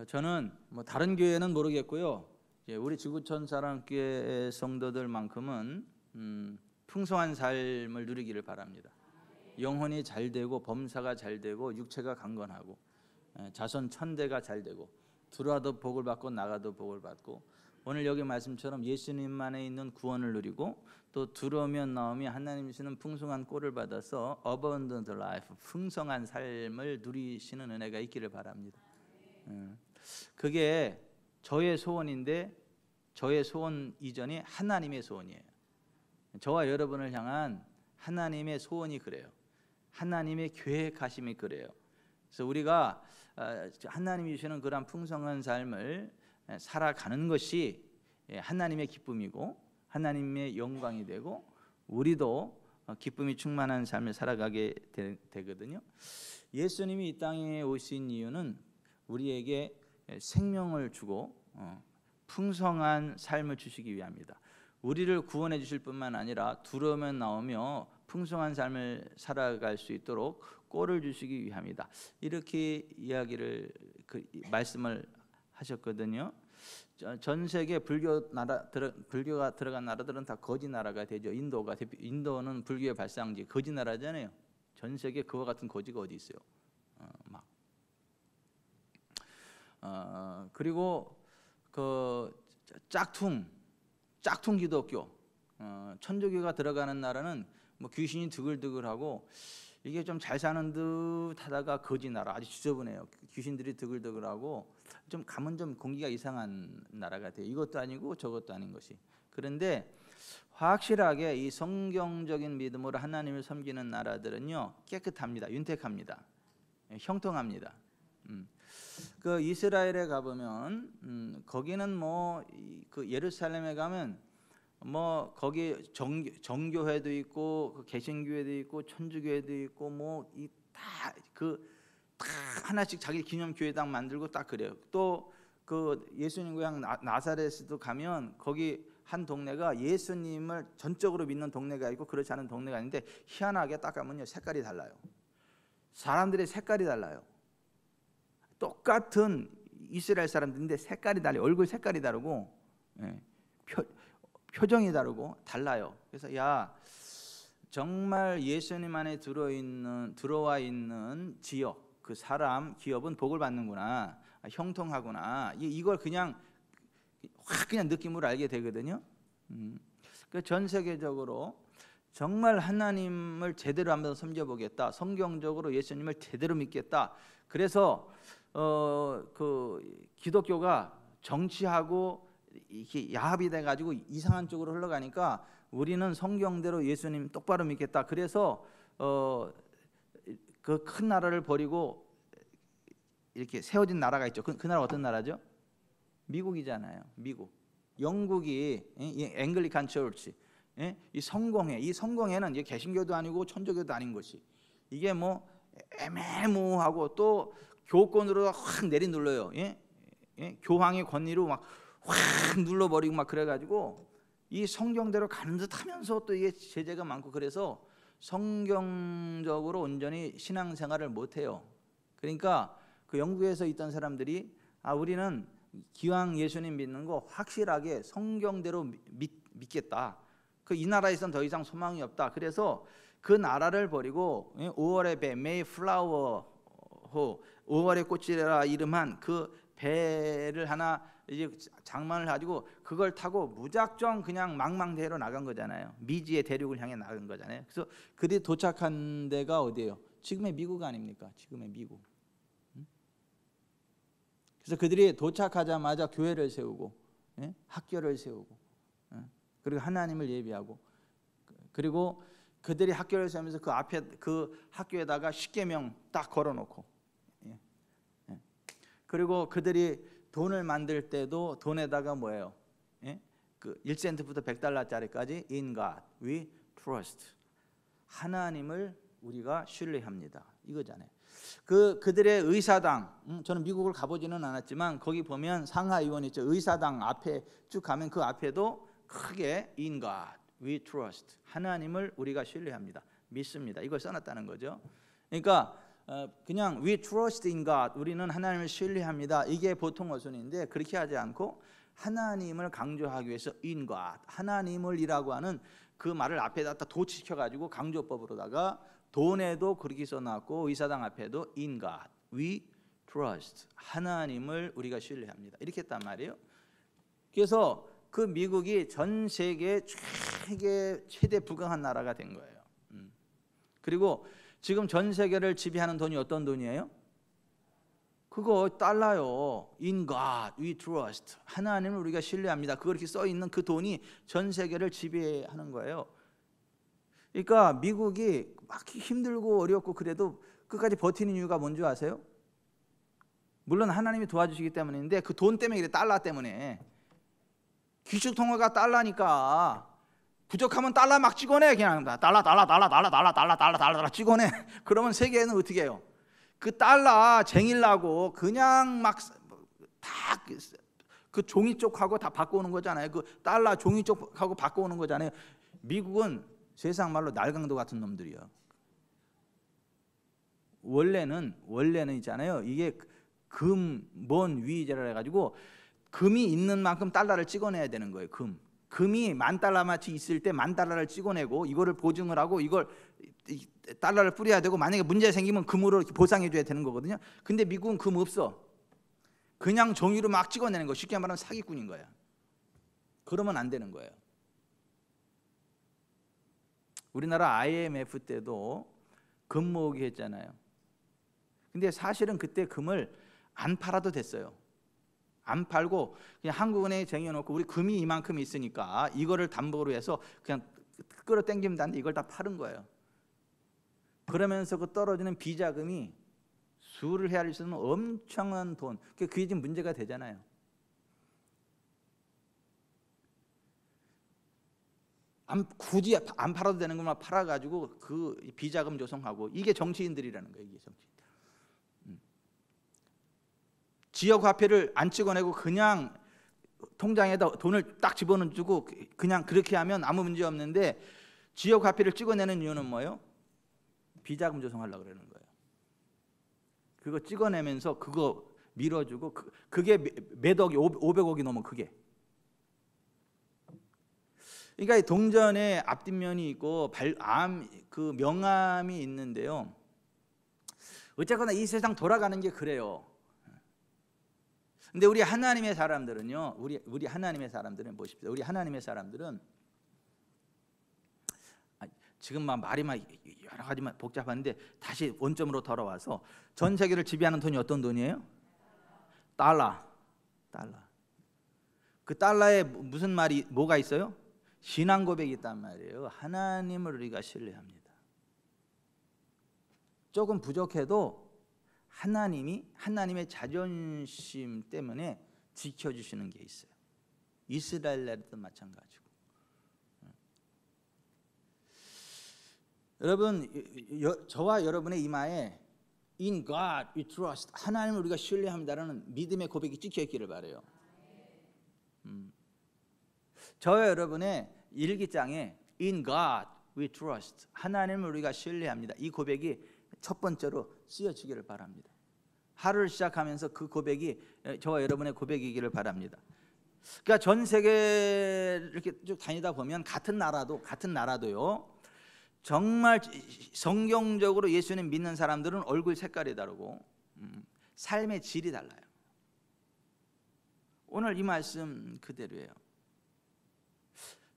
저는 뭐 다른 교회는 모르겠고요. 우리 지구촌 사랑교회 성도들만큼은 풍성한 삶을 누리기를 바랍니다. 영혼이 잘 되고 범사가 잘 되고 육체가 강건하고 자손 천대가 잘 되고 들어와도 복을 받고 나가도 복을 받고 오늘 여기 말씀처럼 예수님만에 있는 구원을 누리고 또 들어오면 나오면 하나님 주시는 풍성한 꼴을 받아서 abundant life, 풍성한 삶을 누리시는 은혜가 있기를 바랍니다. 그게 저의 소원인데 저의 소원 이전이 하나님의 소원이에요. 저와 여러분을 향한 하나님의 소원이 그래요. 하나님의 계획하심이 그래요. 그래서 우리가 하나님이 주시는 그런 풍성한 삶을 살아가는 것이 하나님의 기쁨이고 하나님의 영광이 되고 우리도 기쁨이 충만한 삶을 살아가게 되거든요. 예수님이 이 땅에 오신 이유는 우리에게 생명을 주고 풍성한 삶을 주시기 위함이다. 우리를 구원해 주실 뿐만 아니라 들어오면 나오며 풍성한 삶을 살아갈 수 있도록 꼴을 주시기 위함이다. 이렇게 말씀을 하셨거든요. 전 세계 불교가 들어간 나라들은 다 거지 나라가 되죠. 인도는 불교의 발상지, 거지 나라잖아요. 전 세계 그와 같은 거지가 어디 있어요? 그리고 그 짝퉁 기독교, 천주교가 들어가는 나라는 뭐 귀신이 드글드글하고 이게 좀 잘 사는 듯하다가 거지 나라, 아주 지저분해요. 귀신들이 드글드글하고 좀 가면 좀 공기가 이상한 나라가 돼요. 이것도 아니고 저것도 아닌 것이. 그런데 확실하게 이 성경적인 믿음으로 하나님을 섬기는 나라들은요 깨끗합니다. 윤택합니다. 형통합니다. 그 이스라엘에 가보면 거기는 뭐 그 예루살렘에 가면 뭐 거기 정교회도 있고 개신교회도 있고 천주교회도 있고 뭐 이 다 하나씩 자기 기념 교회당 만들고 딱 그래요. 또 그 예수님 고향 나사렛도 가면 거기 한 동네가 예수님을 전적으로 믿는 동네가 있고 그렇지 않은 동네가 있는데 희한하게 딱 가면요 색깔이 달라요. 사람들의 색깔이 달라요. 똑같은 이스라엘 사람들인데 색깔이 달라요. 얼굴 색깔이 다르고 표정이 다르고 달라요. 그래서 야 정말 예수님 안에 들어와 있는 지역 그 사람 기업은 복을 받는구나, 형통하구나. 이걸 그냥 느낌으로 알게 되거든요. 전 세계적으로 정말 하나님을 제대로 한번 섬겨보겠다. 성경적으로 예수님을 제대로 믿겠다. 그래서 그 기독교가 정치하고 이렇게 야합이 돼가지고 이상한 쪽으로 흘러가니까 우리는 성경대로 예수님 똑바로 믿겠다. 그래서 그 큰 나라를 버리고 이렇게 세워진 나라가 있죠. 그 나라 어떤 나라죠? 미국이잖아요. 미국. 영국이 앵글리칸 처치. 이 성공회는 이게 개신교도 아니고 천주교도 아닌 것이 이게 뭐 애매모호하고 또 교권으로 확 내리눌러요. 교황의 권위로 막 확 눌러버리고 막 그래가지고 이 성경대로 가는 듯하면서 또 이게 제재가 많고 그래서 성경적으로 온전히 신앙생활을 못해요. 그러니까 그 영국에서 있던 사람들이 우리는 기왕 예수님 믿는 거 확실하게 성경대로 믿겠다. 이 나라에선 더 이상 소망이 없다. 그래서 그 나라를 버리고 5월의 배, 메이 플라워, 5월의 꽃이라 이름한 그 배를 하나 이제 장만을 가지고 그걸 타고 무작정 그냥 망망대해로 나간 거잖아요. 미지의 대륙을 향해 나간 거잖아요. 그래서 그들이 도착한 데가 어디예요? 지금의 미국 아닙니까? 지금의 미국. 그래서 그들이 도착하자마자 교회를 세우고 학교를 세우고 그리고 하나님을 예비하고 그리고 그들이 학교를 세우면서 그 앞에 그 학교에다가 십계명 딱 걸어놓고 그리고 그들이 돈을 만들 때도 돈에다가 뭐예요? 그 1센트부터 100달러짜리까지 In God we trust. 하나님을 우리가 신뢰합니다. 이거잖아요. 그들의 의사당, 저는 미국을 가보지는 않았지만 거기 보면 상하의원 있죠. 의사당 앞에 쭉 가면 그 앞에도 크게 In God we trust. 하나님을 우리가 신뢰합니다. 믿습니다. 이걸 써놨다는 거죠. 그러니까 그냥 we trust in God, 우리는 하나님을 신뢰합니다. 이게 보통 어순인데 그렇게 하지 않고 하나님을 강조하기 위해서 in God, 하나님을이라고 하는 그 말을 앞에다 도치시켜가지고 강조법으로다가 돈에도 그렇게 써놨고 의사당 앞에도 in God, we trust, 하나님을 우리가 신뢰합니다. 이렇게 했단 말이에요. 그래서 그 미국이 전 세계 최대 부강한 나라가 된 거예요. 그리고 지금 전 세계를 지배하는 돈이 어떤 돈이에요? 그거 달러요. In God we trust, 하나님을 우리가 신뢰합니다. 그렇게 써 있는 그 돈이 전 세계를 지배하는 거예요. 그러니까 미국이 막 힘들고 어렵고 그래도 끝까지 버티는 이유가 뭔지 아세요? 물론 하나님이 도와주시기 때문인데 그 돈 때문에 그래. 달러 때문에. 기축통화가 달러니까 부족하면 달러 막 찍어내. 그냥 달러 찍어내. 그러면 세계는 어떻게 해요? 그 달러 쟁이려고 그냥 막 다 그 종이 쪽하고 다 바꿔오는 거잖아요. 그 달러 종이 쪽하고 바꿔오는 거잖아요. 미국은 세상 말로 날강도 같은 놈들이요. 원래는 있잖아요. 이게 금본 위이자라 해가지고 금이 있는 만큼 달러를 찍어내야 되는 거예요. 금이 $10,000마치 있을 때 $10,000를 찍어내고 이거를 보증을 하고 이걸 달러를 뿌려야 되고 만약에 문제 생기면 금으로 이렇게 보상해 줘야 되는 거거든요. 근데 미국은 금 없어. 그냥 종이로 막 찍어내는 거. 쉽게 말하면 사기꾼인 거야. 그러면 안 되는 거예요. 우리나라 IMF 때도 금 모으기 했잖아요. 근데 사실은 그때 금을 안 팔아도 됐어요. 안 팔고 그냥 한국은행에 쟁여놓고 우리 금이 이만큼 있으니까 이거를 담보로 해서 그냥 끌어당기면 되는데 이걸 다 파는 거예요. 그러면서 그 떨어지는 비자금이 수를 헤아릴 수 있는 엄청난 돈. 그게 지금 문제가 되잖아요. 굳이 안 팔아도 되는 것만 팔아가지고 그 비자금 조성하고 이게 정치인들이라는 거예요. 이게 정치인들. 지역 화폐를 안 찍어내고 그냥 통장에다 돈을 딱 집어넣어주고 그냥 그렇게 하면 아무 문제 없는데 지역 화폐를 찍어내는 이유는 뭐예요? 비자금 조성하려고 그러는 거예요. 그거 찍어내면서 그거 밀어주고 그게 몇 억이 500억이 넘어. 그게 그러니까 이 동전에 앞뒷면이 있고 그 명암이 있는데요. 어쨌거나 이 세상 돌아가는 게 그래요. 근데 우리 하나님의 사람들은요. 우리 하나님의 사람들은 보십시오. 우리 하나님의 사람들은 지금 막 말이 막 여러 가지 복잡한데 다시 원점으로 돌아와서 전 세계를 지배하는 돈이 어떤 돈이에요? 달러. 그 달러에 무슨 말이 뭐가 있어요? 신앙 고백이 있단 말이에요. 하나님을 우리가 신뢰합니다. 조금 부족해도 하나님의 자존심 때문에 지켜주시는 게 있어요. 이스라엘 나라도 마찬가지고. 여러분, 저와 여러분의 이마에 In God we trust, 하나님을 우리가 신뢰합니다라는 믿음의 고백이 찍혀 있기를 바라요. 저와 여러분의 일기장에 In God we trust, 하나님을 우리가 신뢰합니다, 이 고백이 첫 번째로 쓰여지기를 바랍니다. 하루를 시작하면서 그 고백이 저와 여러분의 고백이기를 바랍니다. 그러니까 전 세계를 이렇게 쭉 다니다 보면 같은 나라도요. 정말 성경적으로 예수님 믿는 사람들은 얼굴 색깔이 다르고 삶의 질이 달라요. 오늘 이 말씀 그대로예요.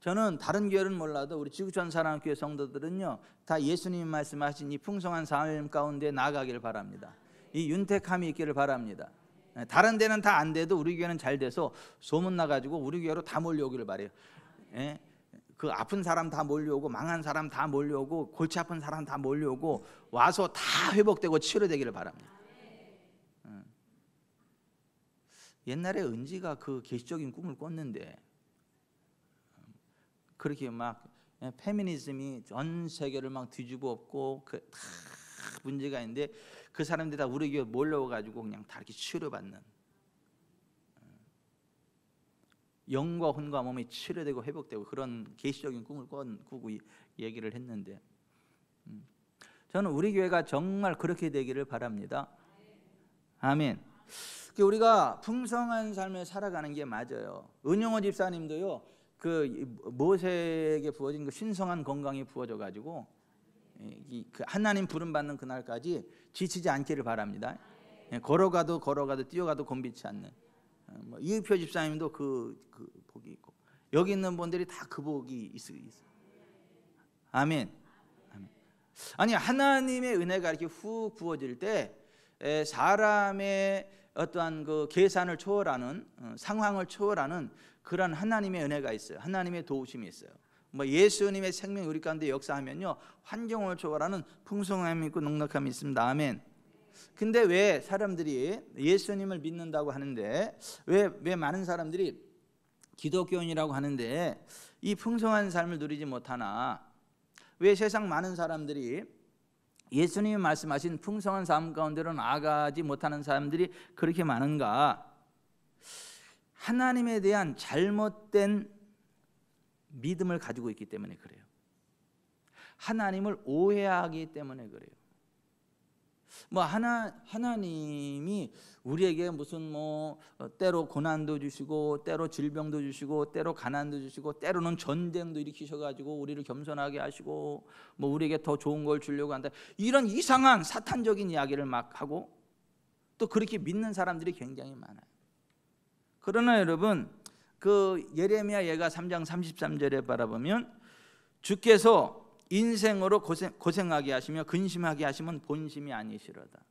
저는 다른 교회는 몰라도 우리 지구촌 사랑교회 성도들은요 다 예수님 말씀하신 이 풍성한 삶 가운데 나아가기를 바랍니다. 이 윤택함이 있기를 바랍니다. 다른 데는 다 안 돼도 우리 교회는 잘 돼서 소문 나가지고 우리 교회로 다 몰려오기를 바래요. 그 아픈 사람 다 몰려오고 망한 사람 다 몰려오고 골치 아픈 사람 다 몰려오고 와서 다 회복되고 치료되기를 바랍니다. 옛날에 은지가 그 계시적인 꿈을 꿨는데 그렇게 막 페미니즘이 전 세계를 막 뒤집어 엎고 다 문제가 있는데 그 사람들이 다 우리 교회 몰려와가지고 그냥 다 이렇게 치료받는, 영과 혼과 몸이 치료되고 회복되고 그런 계시적인 꿈을 꾸고 얘기를 했는데 저는 우리 교회가 정말 그렇게 되기를 바랍니다. 아멘. 우리가 풍성한 삶을 살아가는 게 맞아요. 은영호 집사님도요, 그 모세에게 부어진 그 신성한 건강이 부어져 가지고 그 하나님 부름 받는 그날까지 지치지 않기를 바랍니다. 걸어가도 뛰어가도 곤비치 않는. 이의표 집사님도 그 복이 있고, 여기 있는 분들이 다 그 복이 있어요. 아멘. 아니, 하나님의 은혜가 이렇게 훅 부어질 때 사람의 어떠한 그 계산을 초월하는, 상황을 초월하는 그런 하나님의 은혜가 있어요. 하나님의 도우심이 있어요. 예수님의 생명이 우리 가운데 역사하면요, 환경을 초월하는 풍성함이 있고 넉넉함이 있습니다. 아멘. 근데 왜 사람들이 예수님을 믿는다고 하는데, 왜 많은 사람들이 기독교인이라고 하는데 이 풍성한 삶을 누리지 못하나? 왜 세상 많은 사람들이 예수님이 말씀하신 풍성한 삶 가운데로 나아가지 못하는 사람들이 그렇게 많은가? 하나님에 대한 잘못된 믿음을 가지고 있기 때문에 그래요. 하나님을 오해하기 때문에 그래요. 하나님이 우리에게 무슨 때로 고난도 주시고, 때로 질병도 주시고, 때로 가난도 주시고, 때로는 전쟁도 일으키셔가지고 우리를 겸손하게 하시고, 우리에게 더 좋은 걸 주려고 한다, 이런 이상한 사탄적인 이야기를 막 하고, 또 그렇게 믿는 사람들이 굉장히 많아요. 그러나 여러분, 그 예레미야 예가 3장 33절에 바라보면, 주께서 인생으로 고생하게 하시며 근심하게 하시면 본심이 아니시로다.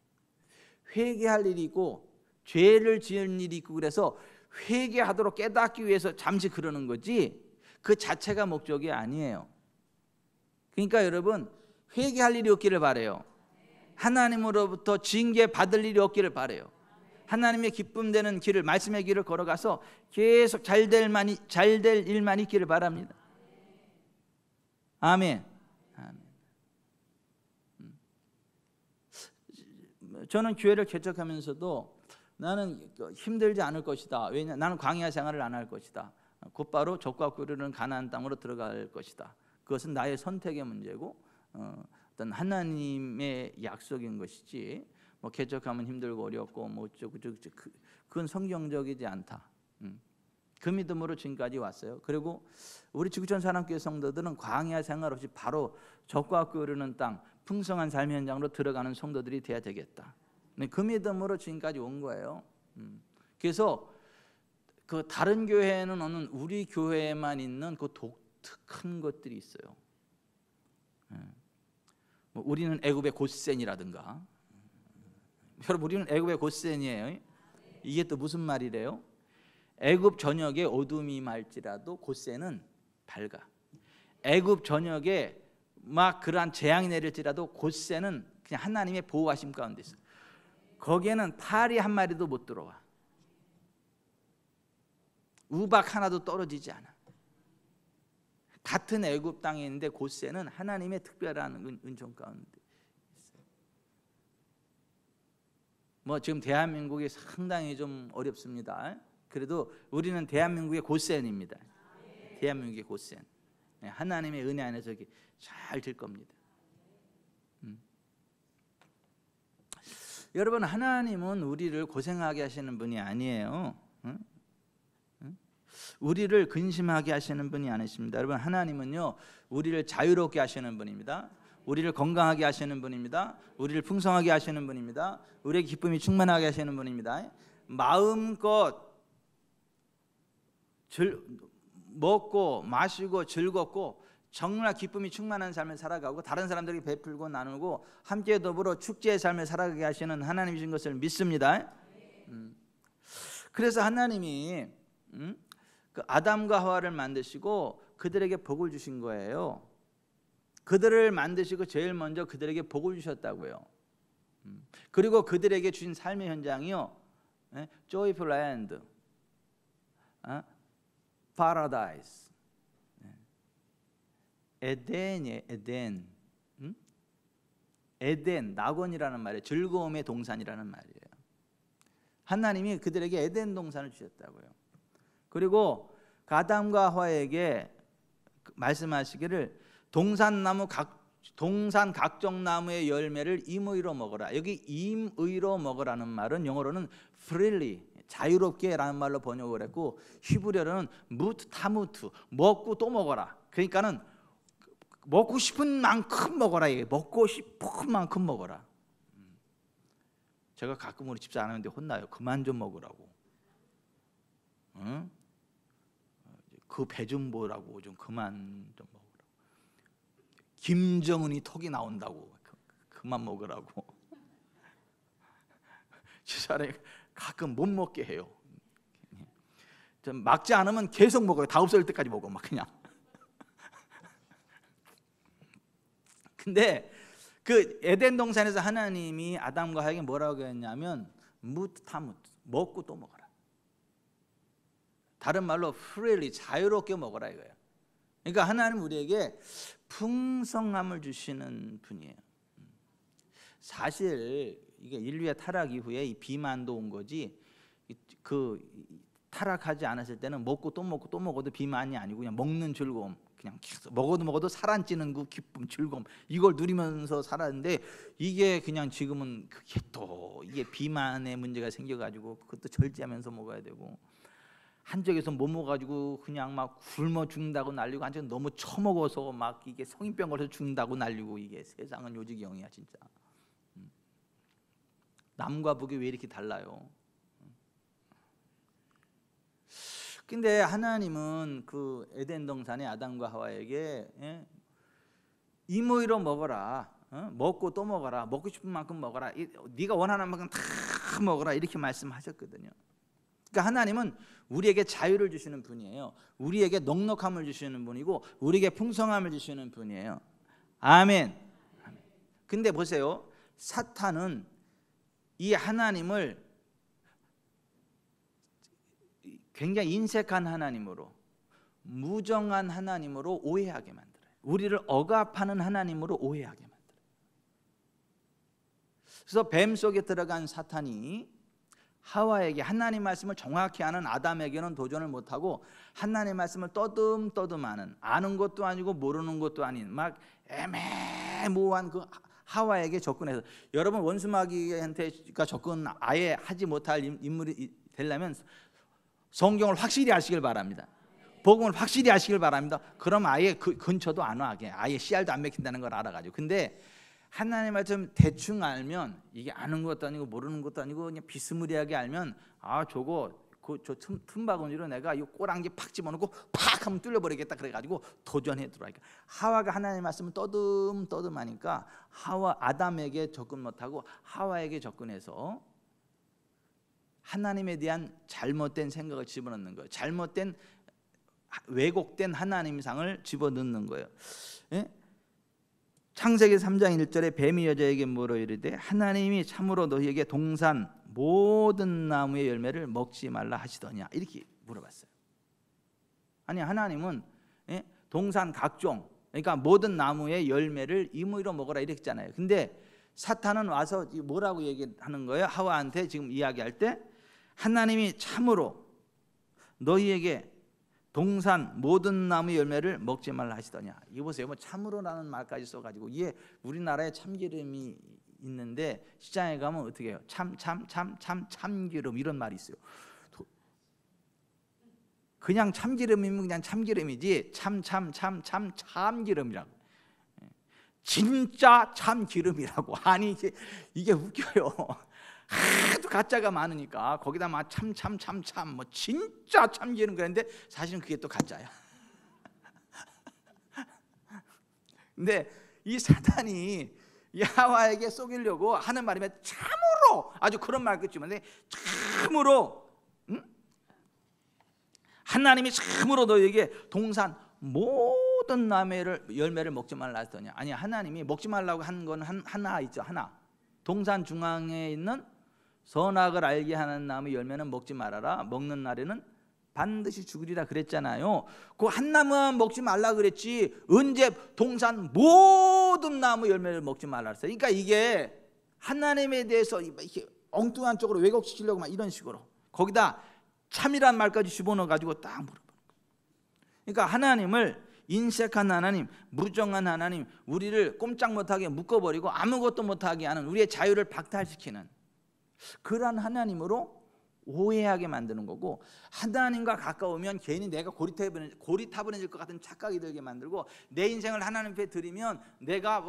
회개할 일이 있고 죄를 지은 일이 있고, 그래서 회개하도록 깨닫기 위해서 잠시 그러는 거지 그 자체가 목적이 아니에요. 그러니까 여러분, 회개할 일이 없기를 바라요. 하나님으로부터 징계 받을 일이 없기를 바라요. 하나님의 기쁨 되는 길을, 말씀의 길을 걸어가서 계속 잘될 일만 있기를 바랍니다. 아멘. 저는 교회를 개척하면서도 나는 힘들지 않을 것이다. 왜냐, 나는 광야 생활을 안 할 것이다. 곧바로 젖과 꿀을 가나안 땅으로 들어갈 것이다. 그것은 나의 선택의 문제고 어떤 하나님의 약속인 것이지, 개척하면 힘들고 어렵고 그건 성경적이지 않다. 그 믿음으로 지금까지 왔어요. 그리고 우리 지구촌 사랑교회 성도들은 광야 생활 없이 바로 젖과 꿀을 땅, 풍성한 삶의 현장으로 들어가는 성도들이 돼야 되겠다. 그 믿음으로 지금까지 온 거예요. 그래서 그 다른 교회에는 없는 우리 교회에만 있는 그 독특한 것들이 있어요. 우리는 애굽의 고센이라든가. 여러분, 우리는 애굽의 고센이에요. 이게 또 무슨 말이래요? 애굽 전역에 어둠이 말지라도 고센은 밝아. 애굽 전역에 막 그러한 재앙이 내릴지라도 고센은 그냥 하나님의 보호하심 가운데 있어요. 거기에는 파리 한 마리도 못 들어와. 우박 하나도 떨어지지 않아. 같은 애굽 땅에 있는데 고센은 하나님의 특별한 은총 가운데 있어요. 지금 대한민국이 상당히 좀 어렵습니다. 그래도 우리는 대한민국의 고센입니다. 대한민국의 고센. 하나님의 은혜 안에서 잘 될 겁니다. 여러분, 하나님은 우리를 고생하게 하시는 분이 아니에요. 우리를 근심하게 하시는 분이 아니십니다. 여러분, 하나님은요, 우리를 자유롭게 하시는 분입니다. 우리를 건강하게 하시는 분입니다. 우리를 풍성하게 하시는 분입니다. 우리의 기쁨이 충만하게 하시는 분입니다. 마음껏 먹고 마시고 즐겁고 정말 기쁨이 충만한 삶을 살아가고, 다른 사람들에게 베풀고 나누고 함께 더불어 축제의 삶을 살아가게 하시는 하나님이신 것을 믿습니다. 그래서 하나님이 그 아담과 하와를 만드시고 그들에게 복을 주신 거예요. 그들을 만드시고 제일 먼저 그들에게 복을 주셨다고요. 그리고 그들에게 주신 삶의 현장이요, joyful land, paradise, 에덴이에요. 에덴. 에덴, 낙원이라는 말이에요. 즐거움의 동산이라는 말이에요. 하나님이 그들에게 에덴 동산을 주셨다고요. 그리고 아담과 하와에게 말씀하시기를 동산나무 각 동산 각종 나무의 열매를 임의로 먹어라. 여기 임의로 먹으라는 말은 영어로는 freely, 자유롭게라는 말로 번역을 했고, 히브리어로는 무트 타무트, 먹고 또 먹어라. 그러니까는 먹고 싶은 만큼 먹어라. 이게 먹고 싶은 만큼 먹어라. 제가 가끔 우리 집사람한테 혼나요. 그만 좀 먹으라고. 응? 그 배 좀 보라고 좀 그만 좀 먹으라고. 김정은이 턱이 나온다고 그만 먹으라고. 집사람이 가끔 못 먹게 해요. 좀 막지 않으면 계속 먹어요. 다 없어질 때까지 먹어 막 그냥. 근데 그 에덴 동산에서 하나님이 아담과 하에게 뭐라고 했냐면 무트 타무트, 먹고 또 먹어라. 다른 말로 freely, 자유롭게 먹어라 이거예요. 그러니까 하나님 우리에게 풍성함을 주시는 분이에요. 사실 이게 인류의 타락 이후에 이 비만도 온 거지, 그 타락하지 않았을 때는 먹고 또 먹고 또 먹어도 비만이 아니고 그냥 먹는 즐거움, 그냥 계속 먹어도 살 안 찌는 그 기쁨, 즐거움, 이걸 누리면서 살았는데, 이게 그냥 지금은 그게 또 이게 비만의 문제가 생겨가지고 그것도 절제하면서 먹어야 되고, 한쪽에서 못 먹어가지고 그냥 막 굶어 죽는다고 난리고, 한쪽은 너무 처먹어서 막 이게 성인병 걸려서 죽는다고 난리고, 이게 세상은 요지경이야 진짜. 남과 북이 왜 이렇게 달라요? 근데 하나님은 그 에덴 동산의 아담과 하와에게 임의로 먹어라, 먹고 또 먹어라, 먹고 싶은 만큼 먹어라, 네가 원하는 만큼 다 먹어라, 이렇게 말씀하셨거든요. 그러니까 하나님은 우리에게 자유를 주시는 분이에요. 우리에게 넉넉함을 주시는 분이고, 우리에게 풍성함을 주시는 분이에요. 아멘. 근데 보세요, 사탄은 이 하나님을 굉장히 인색한 하나님으로, 무정한 하나님으로 오해하게 만들어요. 우리를 억압하는 하나님으로 오해하게 만들어요. 그래서 뱀 속에 들어간 사탄이 하와에게 하나님 말씀을 정확히 아는 아담에게는 도전을 못하고, 하나님 말씀을 떠듬떠듬하는, 아는 것도 아니고 모르는 것도 아닌 막 애매모호한 그 하와에게 접근해서, 여러분 원수마귀한테가 접근 아예 하지 못할 인물이 되려면 성경을 확실히 아시길 바랍니다. 복음을 확실히 아시길 바랍니다. 그럼 아예 그 근처도 안 와. 아예 씨알도 안 맥힌다는 걸 알아가지고. 근데 하나님 말씀 대충 알면, 이게 아는 것도 아니고 모르는 것도 아니고 그냥 비스무리하게 알면, 아 저거 저 틈바구니로 내가 이 꼬랑지 팍 집어넣고 팍 하면 뚫려버리겠다, 그래가지고 도전해 들어가니까, 하와가 하나님 말씀을 떠듬하니까 아담에게 접근 못하고 하와에게 접근해서 하나님에 대한 잘못된 생각을 집어넣는 거예요. 잘못된 왜곡된 하나님상을 집어넣는 거예요. 예? 창세기 3장 1절에 뱀이 여자에게 물어 이르되 하나님이 참으로 너희에게 동산 모든 나무의 열매를 먹지 말라 하시더냐, 이렇게 물어봤어요. 아니 하나님은 동산 각종, 그러니까 모든 나무의 열매를 임의로 먹어라 이렇게 했잖아요. 근데 사탄은 와서 뭐라고 얘기하는 거예요? 하와한테 지금 이야기할 때 하나님이 참으로 너희에게 동산 모든 나무의 열매를 먹지 말라 하시더냐. 이거 보세요. 뭐 참으로라는 말까지 써가지고, 이게 우리나라에 참기름이 있는데 시장에 가면 어떻게 해요? 참기름 이런 말이 있어요. 그냥 참기름이면 그냥 참기름이지, 참기름이라고. 진짜 참기름이라고. 아니 이게 웃겨요. 하도 가짜가 많으니까 거기다 막 뭐 진짜 참기름 그랬는데 사실은 그게 또 가짜야. 근데 이 사탄이 야와에게 속이려고 하는 말이면 참으로, 아주 그런 말 같지만 참으로, 하나님이 참으로 너에게 동산 모든 나무의 열매를 먹지 말라 했더니, 아니 하나님이 먹지 말라고 한 건 하나 있죠. 하나, 동산 중앙에 있는 선악을 알게 하는 나무 열매는 먹지 말아라, 먹는 날에는 반드시 죽으리라 그랬잖아요. 그 한 나무만 먹지 말라 그랬지, 언제 동산 모든 나무 열매를 먹지 말라 그랬어요. 그러니까 이게 하나님에 대해서 이렇게 엉뚱한 쪽으로 왜곡시키려고 막 이런 식으로 거기다 참이란 말까지 집어넣어 가지고 딱 물어보는 거예요. 그러니까 하나님을 인색한 하나님, 무정한 하나님, 우리를 꼼짝 못하게 묶어버리고 아무것도 못하게 하는, 우리의 자유를 박탈시키는 그러한 하나님으로 오해하게 만드는 거고, 하나님과 가까우면 괜히 내가 고리타분해질 것 같은 착각이 들게 만들고, 내 인생을 하나님 앞에 드리면 내가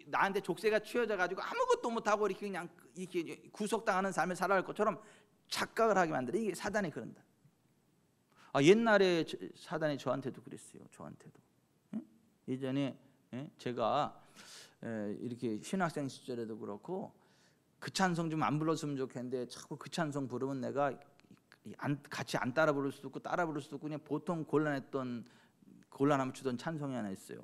나한테 족쇄가 쥐어져 가지고 아무것도 못하고 이렇게 그냥 이렇게 구속당하는 삶을 살아갈 것처럼 착각을 하게 만들어. 이게 사단이 그런다. 옛날에 사단이 저한테도 그랬어요. 저한테도. 예전에 제가 이렇게 신학생 시절에도 그렇고 그 찬송 좀 안 불렀으면 좋겠는데 자꾸 그 찬송 부르면 내가 같이 안 따라 부를 수도 없고 따라 부를 수도 없고 그냥 보통 곤란함을 주던 찬송이 하나 있어요.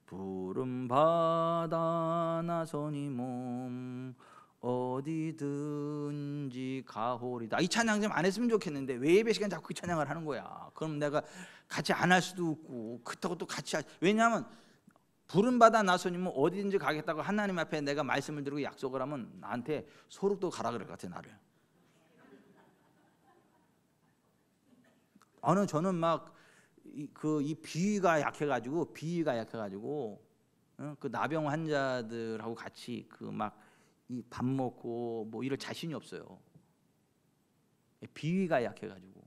푸른 바다 나서니 몸 어디든지 가오리다. 이 찬양 좀 안 했으면 좋겠는데 왜 예배 시간 자꾸 그 찬양을 하는 거야? 그럼 내가 같이 안 할 수도 없고 그렇다고 또 같이 왜냐하면 푸른 바다 나서니면 어디든지 가겠다고 하나님 앞에 내가 말씀을 드리고 약속을 하면 나한테 소록도 가라 그럴 것 같아. 나를. 저는 막 이 비위가 약해가지고 그 나병 환자들하고 같이 그 막 이 밥 먹고 뭐 이럴 자신이 없어요. 비위가 약해가지고.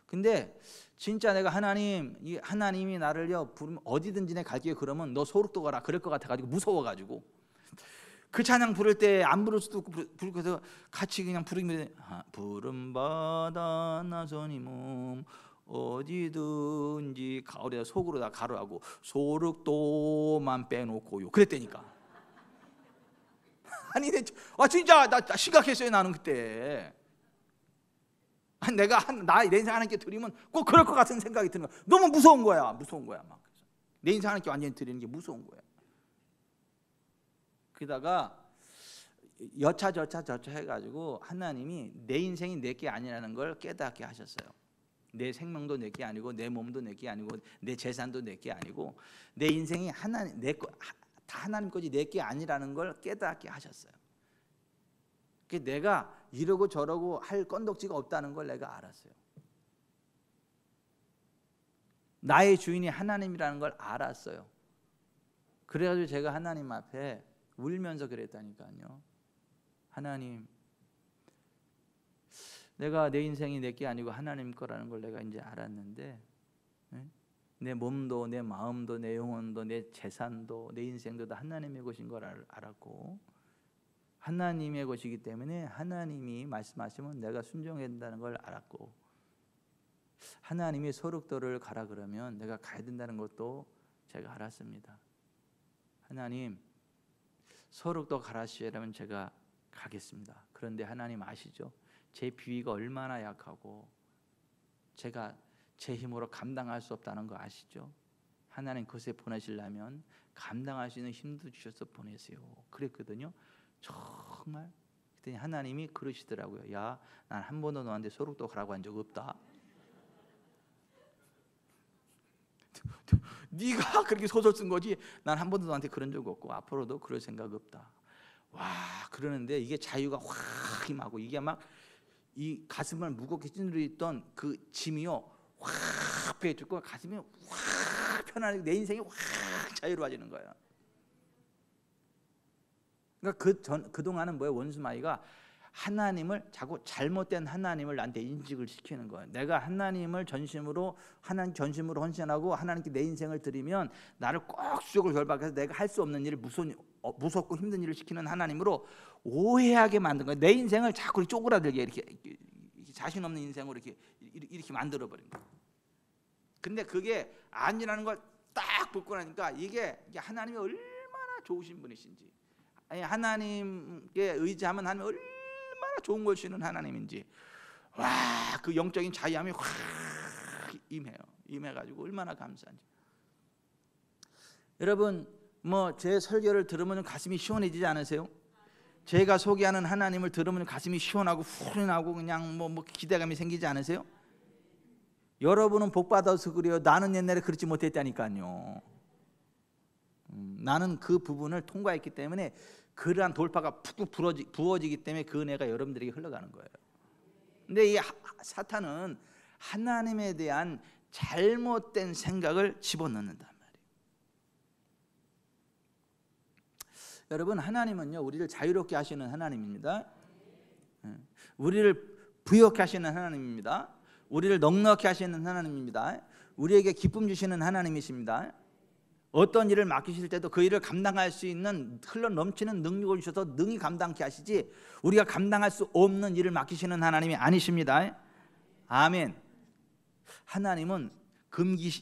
근데 진짜 내가 하나님이 나를요 부르면 어디든지 내 갈게요 그러면 너 소록도 가라 그럴 것 같아가지고 무서워가지고 그 찬양 부를 때 안 부를 수도 없고 부르고서 같이 그냥 부르면 푸른 바다 나서니 몸 어디든지 가오리다. 속으로 다 가로하고 소록도만 빼놓고요 그랬다니까. 아니 진짜 나 심각했어요. 나는 그때 내가 내 인생 하나님께 드리면 꼭 그럴 것 같은 생각이 드는 거야. 너무 무서운 거야. 막 내 인생 하나님께 완전히 드리는 게 무서운 거야. 그러다가 여차 해가지고 하나님이 내 인생이 내 게 아니라는 걸 깨닫게 하셨어요. 내 생명도 내 게 아니고 내 몸도 내 게 아니고 내 재산도 내 게 아니고 내 인생이 다 하나님 거지 내 게 아니라는 걸 깨닫게 하셨어요. 내가 이러고 저러고 할 건덕지가 없다는 걸 내가 알았어요. 나의 주인이 하나님이라는 걸 알았어요. 그래가지고 제가 하나님 앞에 울면서 그랬다니까요. 하나님, 내가 내 인생이 내 게 아니고 하나님 거라는 걸 내가 이제 알았는데 내 몸도 내 마음도 내 영혼도 내 재산도 내 인생도 다 하나님의 것인 걸 알았고 하나님의 것이기 때문에 하나님이 말씀하시면 내가 순종해야 된다는 걸 알았고 하나님이 소록도를 가라 그러면 내가 가야 된다는 것도 제가 알았습니다. 하나님 소록도 가라시라면 제가 가겠습니다. 그런데 하나님 아시죠? 제 비위가 얼마나 약하고 제가 제 힘으로 감당할 수 없다는 거 아시죠? 하나님 그것에 보내시려면 감당할 수 있는 힘도 주셔서 보내세요. 그랬거든요. 정말 그랬더니 하나님이 그러시더라고요. 야, 난 한 번도 너한테 소록도 가라고 한 적 없다. 네가 그렇게 소설 쓴 거지 난 한 번도 너한테 그런 적 없고 앞으로도 그럴 생각 없다. 와, 그러는데 이게 자유가 확 임하고 이게 막 이 가슴을 무겁게 찌르고 있던 그 짐이요 확 빼주고 가슴이 확 편안하게 내 인생이 확 자유로워지는 거예요. 그러니까 그동안은 뭐예요? 원수마귀가 하나님을 자꾸 잘못된 하나님을 나한테 인식을 시키는 거예요. 내가 하나님 전심으로 헌신하고 하나님께 내 인생을 드리면 나를 꼭 수적으로 결박해서 내가 할 수 없는 일을 무섭고 힘든 일을 시키는 하나님으로 오해하게 만든 거예요. 내 인생을 자꾸 쪼그라들게 이렇게 자신 없는 인생으로 이렇게 만들어 버린 거예요. 근데 그게 아니라는 걸 딱 붙고 나니까 이게 하나님이 얼마나 좋으신 분이신지, 아니 하나님께 의지하면 하나님 얼마나 좋은 걸 주시는 하나님인지, 와, 그 영적인 자유함이 확 임해가지고 얼마나 감사한지. 여러분, 뭐 제 설교를 들으면 가슴이 시원해지지 않으세요? 제가 소개하는 하나님을 들으면 가슴이 시원하고 후련하고 그냥 뭐 기대감이 생기지 않으세요? 여러분은 복 받아서 그래요. 나는 옛날에 그렇지 못했다니까요. 나는 그 부분을 통과했기 때문에 그러한 돌파가 푹푹 부어지기 때문에 그 은혜가 여러분들에게 흘러가는 거예요. 근데 이 사탄은 하나님에 대한 잘못된 생각을 집어넣는단 말이에요. 여러분, 하나님은요 우리를 자유롭게 하시는 하나님입니다. 우리를 부유하게 하시는 하나님입니다. 우리를 넉넉히 하시는 하나님입니다. 우리에게 기쁨 주시는 하나님이십니다. 어떤 일을 맡기실 때도 그 일을 감당할 수 있는 흘러 넘치는 능력을 주셔서 능히 감당케 하시지, 우리가 감당할 수 없는 일을 맡기시는 하나님이 아니십니다. 아멘. 하나님은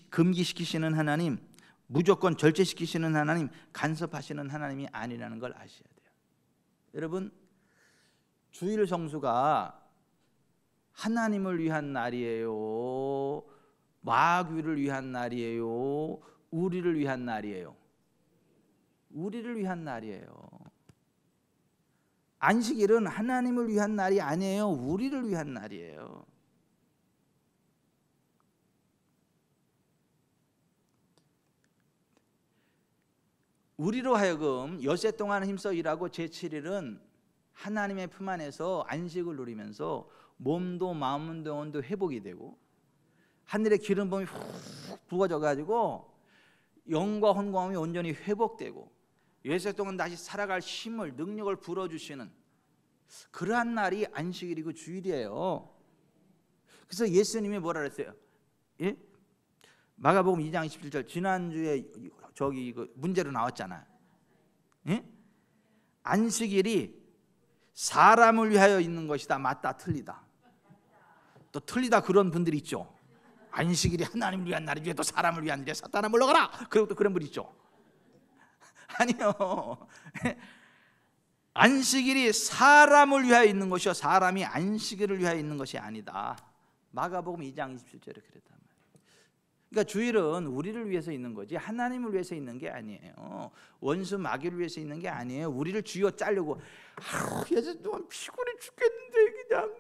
금기시키시는 하나님, 무조건 절제시키시는 하나님, 간섭하시는 하나님이 아니라는 걸 아셔야 돼요. 여러분, 주일 성수가 하나님을 위한 날이에요, 마귀를 위한 날이에요, 우리를 위한 날이에요? 우리를 위한 날이에요. 안식일은 하나님을 위한 날이 아니에요. 우리를 위한 날이에요. 우리로 하여금 엿새 동안 힘써 일하고 제7일은 하나님의 품 안에서 안식을 누리면서 몸도 마음도 영혼도 회복이 되고 하늘의 기름부음이 훅 부어져 가지고 영과 혼과함이 온전히 회복되고 엿새 동안 다시 살아갈 힘을, 능력을 불어주시는 그러한 날이 안식일이고 주일이에요. 그래서 예수님이 뭐라 그랬어요? 예? 마가복음 2장 27절, 지난주에 저기 문제로 나왔잖아. 예? 안식일이 사람을 위하여 있는 것이다. 맞다, 틀리다? 또 틀리다 그런 분들이 있죠. 안식일이 하나님을 위한 날이지 또 사람을 위한 일이야, 사탄아 물러가라, 그리고 또 그런 분 있죠. 아니요. 안식일이 사람을 위하여 있는 것이요 사람이 안식일을 위하여 있는 것이 아니다. 마가복음 2장 27절에 그랬단 말이에요. 그러니까 주일은 우리를 위해서 있는 거지 하나님을 위해서 있는 게 아니에요. 원수 마귀를 위해서 있는 게 아니에요. 우리를 쥐어 짜려고, 예수 동안 피곤해 죽겠는데 그냥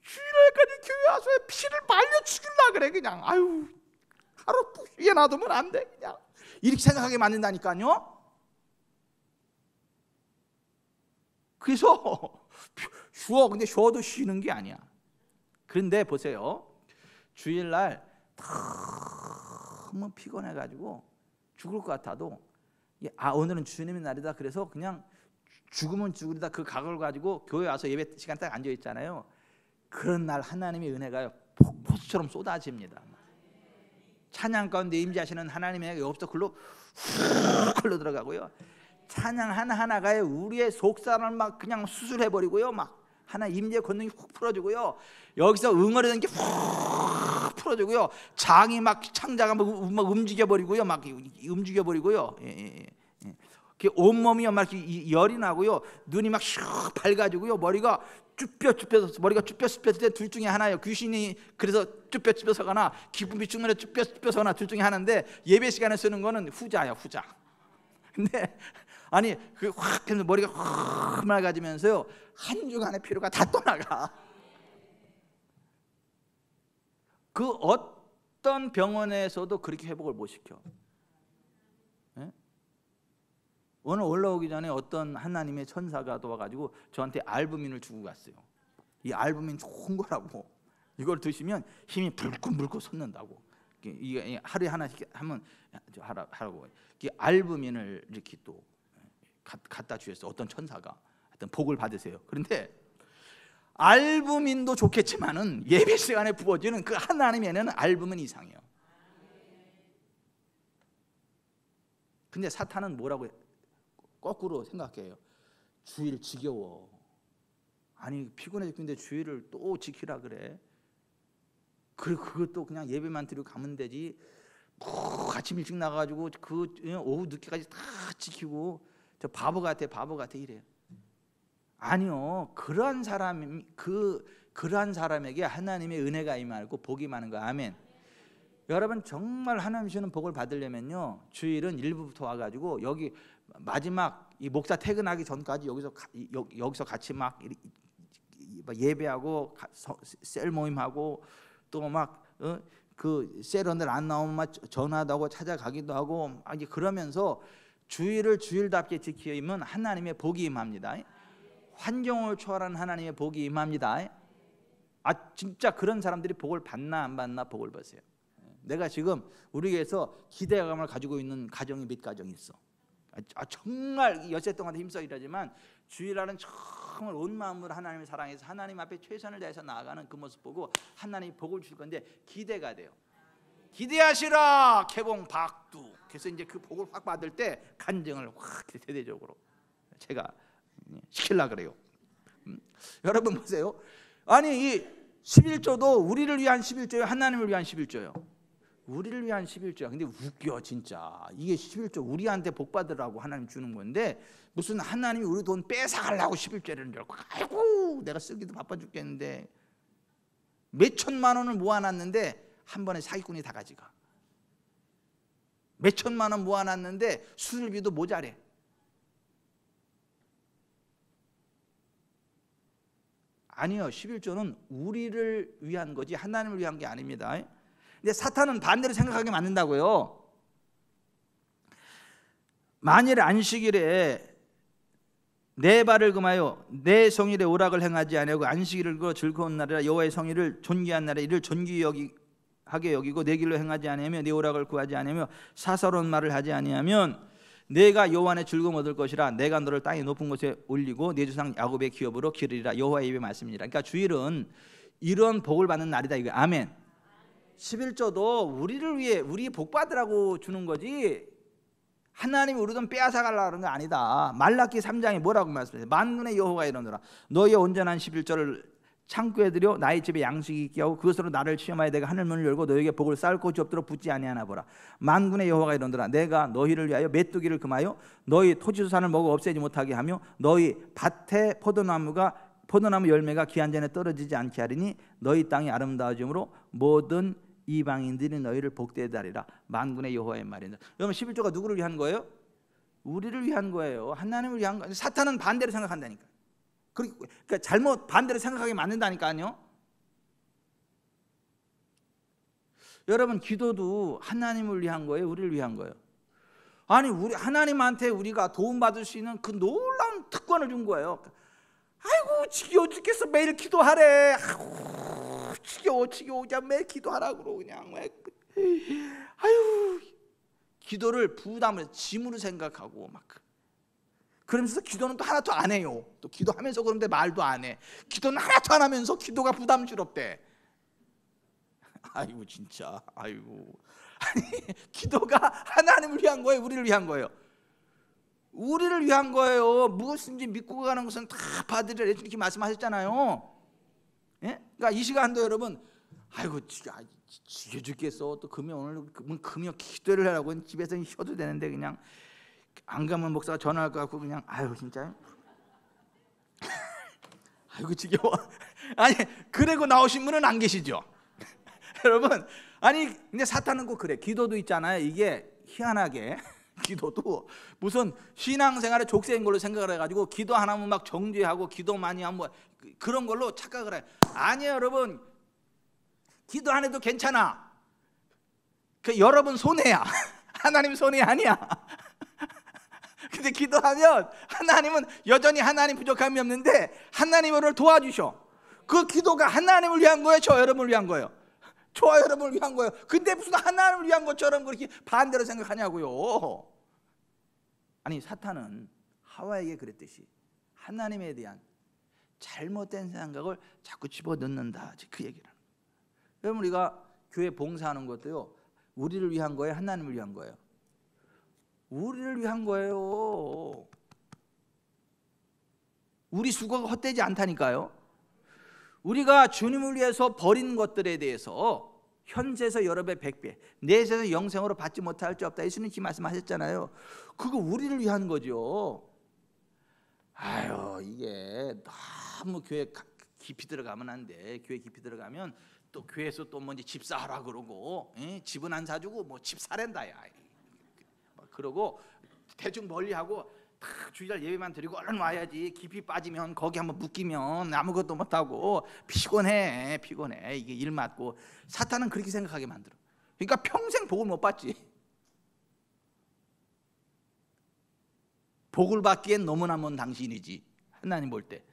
주일날까지 교회 와서 피를 말려 죽일라 그래. 그냥 아유, 하루 쉬게 놔두면 안 돼. 그냥 이렇게 생각하게 만든다니까요. 그래서 쉬어. 근데 쉬어도 쉬는 게 아니야. 그런데 보세요, 주일날 너무 피곤해가지고 죽을 것 같아도 오늘은 주님의 날이다 그래서 그냥 죽으면 죽으리다 그 각오를 가지고 교회 와서 예배 시간 딱 앉아 있잖아요. 그런 날 하나님의 은혜가 폭포수처럼 쏟아집니다. 찬양 가운데 임재하시는 하나님의 여기서 글로 훅 흘러 들어가고요. 찬양 하나하나가 우리의 속사람을 막 그냥 수술해버리고요. 막 하나 임재 권능이 훅 풀어주고요. 여기서 응어리는 게 훅 풀어주고요. 장이 막 창자가 막 움직여버리고요. 막 움직여버리고요. 온몸이 막 열이 나고요. 눈이 막 슉 밝아지고요. 머리가 쭈뼛쭈뼛, 머리가 쭈뼛쭈뼛 때 둘 중에 하나예요. 귀신이 그래서 쭈뼛쭈뼛하거나 기쁨이 충만해 쭈뼛쭈뼛하거나 둘 중에 하나인데 예배 시간에 쓰는 거는 후자예요, 후자. 근데 아니 그 확 해서 머리가 확 맑아지면서요 한 주간의 피로가 다 떠나가. 그 어떤 병원에서도 그렇게 회복을 못 시켜. 네? 오늘 올라오기 전에 어떤 하나님의 천사가 와가지고 저한테 알부민을 주고 갔어요. 이 알부민 좋은 거라고, 이걸 드시면 힘이 불끈불끈 솟는다고. 이게 하루에 하나씩 하면 하라고. 알부민을 이렇게 또 갖다 주셨어요. 어떤 천사가. 하여튼 복을 받으세요. 그런데 알부민도 좋겠지만은 예배 시간에 부어지는 그 하나님에는 알부민 이상해요. 근데 사탄은 뭐라고 거꾸로 생각해요. 주일 지겨워. 아니 피곤해 죽겠는데 주일을 또 지키라 그래. 그리고 그것도 그냥 예배만 드리고 가면 되지. 아침 일찍 나가가지고 그 오후 늦게까지 다 지키고 저 바보 같아 이래요. 아니요, 그러한 사람에게 하나님의 은혜가 임하고 복이 많은 거. 아멘. 여러분 정말 하나님 주시는 복을 받으려면요 주일은 일부부터 와가지고 여기 마지막 이 목사 퇴근하기 전까지 여기서 같이 막 예배하고 셀 모임하고 또 막 그 셀원들 안 나오면 막 전화도 하고 찾아가기도 하고 막 그러면서 주일을 주일답게 지키면 하나님의 복이 임합니다. 환경을 초월한 하나님의 복이 임합니다. 진짜 그런 사람들이 복을 받나 안 받나 복을 보세요. 내가 지금 우리 교회에서 기대감을 가지고 있는 가정이 몇 가정이 있어. 정말 엿새 동안 힘써 일하지만 주일날은 정말 온 마음으로 하나님을 사랑해서 하나님 앞에 최선을 다해서 나아가는 그 모습 보고 하나님이 복을 줄 건데 기대가 돼요. 기대하시라 개봉 박두. 그래서 이제 그 복을 확 받을 때 간증을 확 대대적으로 제가 시키려고 그래요. 여러분 보세요. 아니 이 11조도 우리를 위한 11조예요, 하나님을 위한 11조예요? 우리를 위한 11조야. 근데 웃겨 진짜. 이게 11조 우리한테 복 받으라고 하나님 주는 건데 무슨 하나님이 우리 돈 뺏어가려고 11조를 줄 알고, 아이고 내가 쓰기도 바빠 죽겠는데 몇 천만 원을 모아놨는데 한 번에 사기꾼이 다 가져가. 몇 천만 원 모아놨는데 수술비도 모자래. 아니요, 11조는 우리를 위한 거지 하나님을 위한 게 아닙니다. 근데 사탄은 반대로 생각하게 만든다고요. 만일 안식일에 내 발을 금하여 내 성일에 오락을 행하지 아니하고 안식일을 그 즐거운 날이라 여호와의 성일을 존귀한 날에 이를 존귀하게 여기고 내 길로 행하지 아니하며 내 오락을 구하지 아니하며 사사로운 말을 하지 아니하면 내가 여호와 안에 즐거움 얻을 것이라. 내가 너를 땅의 높은 곳에 올리고 내 조상 야곱의 기업으로 기르리라. 여호와의 입의 말씀이니라. 그러니까 주일은 이런 복을 받는 날이다 이거. 아멘. 11조도 우리를 위해 우리 복 받으라고 주는 거지 하나님이 우리 돈 빼앗아 가려는 거 아니다. 말라기 3장에 뭐라고 말씀하세요? 만군의 여호와가 이러노라. 너희의 온전한 11조를 창고에 들여 나의 집에 양식이 있게 하고 그것으로 나를 시험하여 내가 하늘 문을 열고 너희에게 복을 쌓을 곳이 없도록 붙지 아니하나 보라. 만군의 여호와가 이러노라. 내가 너희를 위하여 메뚜기를 금하여 너희 토지소산을 먹어 없애지 못하게 하며 너희 밭에 포도나무 열매가 기한 전에 떨어지지 않게 하리니 너희 땅이 아름다워짐으로 모든 이방인들이 너희를 복되게 하리라. 만군의 여호와의 말이다. 여러분 11조가 누구를 위한 거예요? 우리를 위한 거예요. 하나님을 위한 거예요. 사탄은 반대로 생각한다니까. 그러니까 잘못 반대로 생각하게 만든다니까요. 여러분 기도도 하나님을 위한 거예요, 우리를 위한 거예요? 아니 우리 하나님한테 우리가 도움받을 수 있는 그 놀라운 특권을 준 거예요. 아이고 지겨워 죽겠어 매일 기도하래. 아이고 지겨워 그냥 매일 기도하라고 그냥 아유 기도를 부담을 짐으로 생각하고 막 그러면서 기도는 또 하나도 안 해요. 또 기도하면서 그런데 말도 안 해. 기도는 하나도 안 하면서 기도가 부담스럽대. 아이고 진짜 아이고. 아니 기도가 하나님을 위한 거예요, 우리를 위한 거예요? 우리를 위한 거예요. 무엇인지 믿고 가는 것은 다 받으리라 이렇게 말씀하셨잖아요. 예? 그러니까 이 시간도 여러분 아이고 지겨 죽겠어. 또 오늘 금요 기도를 하라고 집에서 쉬어도 되는데 그냥 안 가면 목사가 전화할 것 같고 그냥 아유 진짜 아이고 지겨워. 아니 그러고 나오신 분은 안 계시죠? 여러분 아니 근데 사탄은 꼭 그래. 기도도 있잖아요. 이게 희한하게 기도도 무슨 신앙생활의 족쇄인 걸로 생각을 해가지고 기도 안 하면 막 정죄하고 기도 많이 하면 뭐 그런 걸로 착각을 해요. 아니에요 여러분. 기도 안 해도 괜찮아. 그 여러분 손해야. 하나님 손해 아니야. 근데 기도하면 하나님은 여전히 하나님 부족함이 없는데 하나님을 도와주셔. 그 기도가 하나님을 위한 거예요, 저 여러분을 위한 거예요? 저와 여러분을 위한 거예요. 근데 무슨 하나님을 위한 것처럼 그렇게 반대로 생각하냐고요. 아니 사탄은 하와에게 그랬듯이 하나님에 대한 잘못된 생각을 자꾸 집어넣는다 그 얘기를 하는 거예요. 여러분 우리가 교회 봉사하는 것도요 우리를 위한 거예요, 하나님을 위한 거예요? 우리를 위한 거예요. 우리 수고가 헛되지 않다니까요. 우리가 주님을 위해서 버린 것들에 대해서 현세에서 여러 배 100배 내세에서 영생으로 받지 못할 자 없다 예수님이 말씀하셨잖아요. 그거 우리를 위한 거죠. 아유 이게 너무 교회 깊이 들어가면 안 돼. 교회 깊이 들어가면 또 교회에서 또 뭔지 집 사라 그러고 집은 안 사주고 뭐 집 사랜다 야 그러고 대충 멀리하고 다 주일날 예배만 드리고 얼른 와야지. 깊이 빠지면 거기 한번 묶이면 아무것도 못하고 피곤해. 이게 일 맞고. 사탄은 그렇게 생각하게 만들어. 그러니까 평생 복을 못 받지. 복을 받기엔 너무나 먼 당신이지 하나님 볼 때.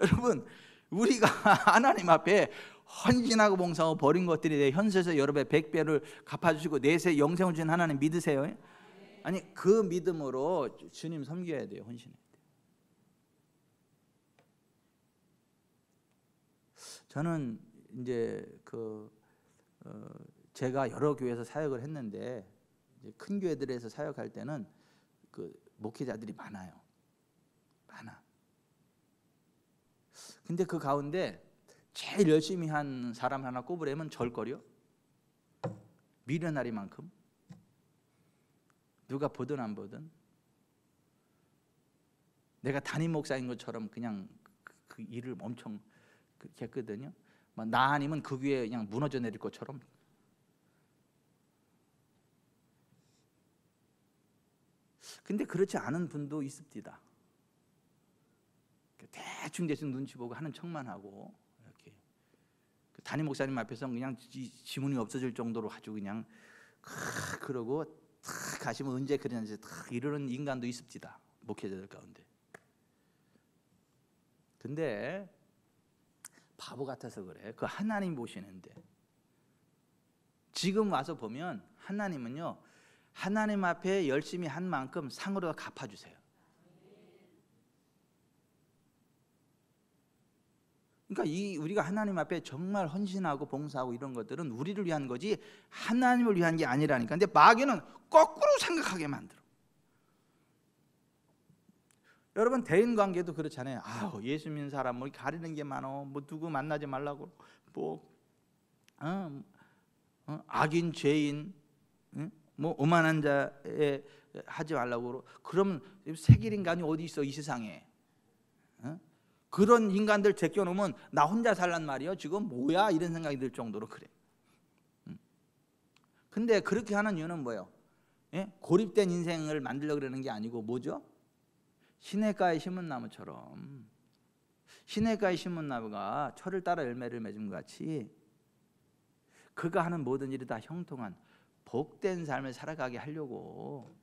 여러분 우리가 하나님 앞에 헌신하고 봉사하고 버린 것들이 내 현세에서 여러 배 100배를 갚아주시고 내세 영생을 주신 하나님 믿으세요? 아니 그 믿음으로 주님 섬겨야 돼요. 헌신해야 돼요. 저는 이제 제가 여러 교회에서 사역을 했는데 이제 큰 교회들에서 사역할 때는 그 목회자들이 많아요. 많아. 근데 그 가운데 제일 열심히 한 사람 하나 꼽으려면 절거려? 미련하리만큼 누가 보든 안 보든 내가 담임 목사인 것처럼 그냥 그 일을 엄청 그렇게 했거든요. 나 아니면 그 교회 그냥 무너져 내릴 것처럼. 근데 그렇지 않은 분도 있습니다. 대충 눈치 보고 하는 척만 하고 이렇게 담임 목사님 앞에서 그냥 지문이 없어질 정도로 아주 그냥 그러고 탁 가시면 언제 그러는지 탁 이러는 인간도 있습니다. 목회자들 가운데. 근데 바보 같아서 그래. 그 하나님 보시는데 지금 와서 보면 하나님은요, 하나님 앞에 열심히 한 만큼 상으로 갚아주세요. 그러니까 우리가 하나님 앞에 정말 헌신하고 봉사하고 이런 것들은 우리를 위한 거지 하나님을 위한 게 아니라니까. 근데 마귀는 거꾸로 생각하게 만들어. 여러분 대인관계도 그렇잖아요. 예수 믿는 사람 뭐 가리는 게 많어. 뭐 누구 만나지 말라고, 뭐 악인 죄인, 뭐 오만한 자에 하지 말라고. 그러면 색일 인간이 어디 있어 이 세상에? 그런 인간들 제껴놓으면 나 혼자 살란 말이요. 지금 뭐야 이런 생각이 들 정도로 그래. 근데 그렇게 하는 이유는 뭐예요? 고립된 인생을 만들려고 그러는 게 아니고 뭐죠? 시냇가에 심은 나무처럼, 시냇가에 심은 나무가 철을 따라 열매를 맺은 것 같이 그가 하는 모든 일이 다 형통한 복된 삶을 살아가게 하려고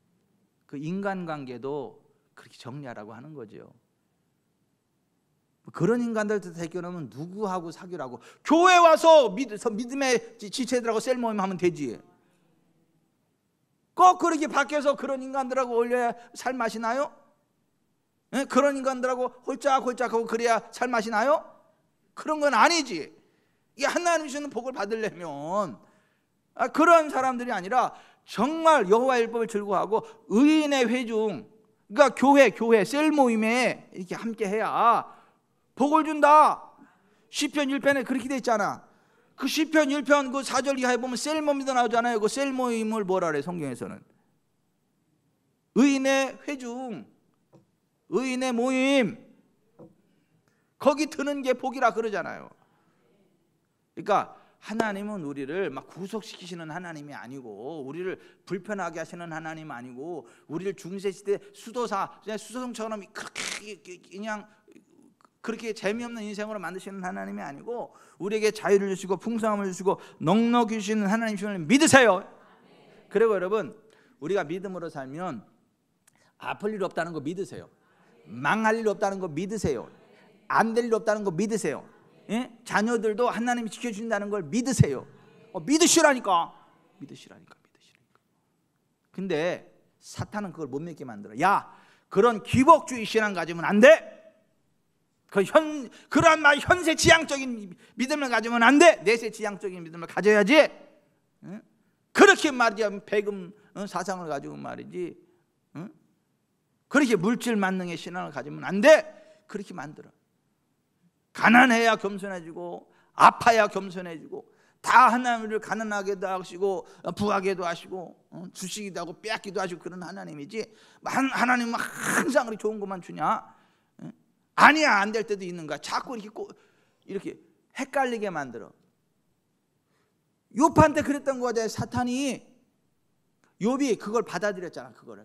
그 인간관계도 그렇게 정리하라고 하는 거죠. 그런 인간들도 대껴놓으면 누구하고 사귀라고? 교회 와서 믿음의 지체들하고 셀 모임 하면 되지. 꼭 그렇게 밖에서 그런 인간들하고 어울려야 살 맛이 나요? 그런 인간들하고 홀짝홀짝하고 그래야 살 맛이 나요? 그런 건 아니지. 이 하나님 주시는 복을 받으려면 그런 사람들이 아니라 정말 여호와의 율법을 즐거워하고 의인의 회중, 그러니까 교회 셀 모임에 이렇게 함께 해야 복을 준다. 시편 1편에 그렇게 돼 있잖아. 그 시편 1편 그 4절 이하에 보면 셀 모임도 나오잖아요. 그 셀 모임을 뭐라 그래 성경에서는? 의인의 회중, 의인의 모임, 거기 드는 게 복이라 그러잖아요. 그러니까 하나님은 우리를 막 구속시키시는 하나님이 아니고, 우리를 불편하게 하시는 하나님 아니고, 우리를 중세시대 수도성처럼 그렇게 그냥 그렇게 재미없는 인생으로 만드시는 하나님이 아니고, 우리에게 자유를 주시고 풍성함을 주시고 넉넉히 주시는 하나님이심을 믿으세요. 그리고 여러분, 우리가 믿음으로 살면 아플 일 없다는 거 믿으세요. 망할 일 없다는 거 믿으세요. 안 될 일 없다는 거 믿으세요. 자녀들도 하나님이 지켜준다는 걸 믿으세요. 믿으시라니까. 근데 사탄은 그걸 못 믿게 만들어. 야, 그런 기복주의 신앙 가지면 안 돼. 그러한 말 현세 지향적인 믿음을 가지면 안 돼. 내세 지향적인 믿음을 가져야지. 그렇게 말이야 배금 사상을 가지고 말이지. 그렇게 물질 만능의 신앙을 가지면 안 돼. 그렇게 만들어. 가난해야 겸손해지고 아파야 겸손해지고, 다 하나님을 가난하게도 하시고 부하게도 하시고 주시기도 하고 빼앗기도 하시고 그런 하나님이지, 하나님은 항상 그렇게 좋은 것만 주냐? 아니야, 안 될 때도 있는 거야. 자꾸 이렇게 헷갈리게 만들어. 욥한테 그랬던 거잖아요. 사탄이, 욥이 그걸 받아들였잖아. 그거를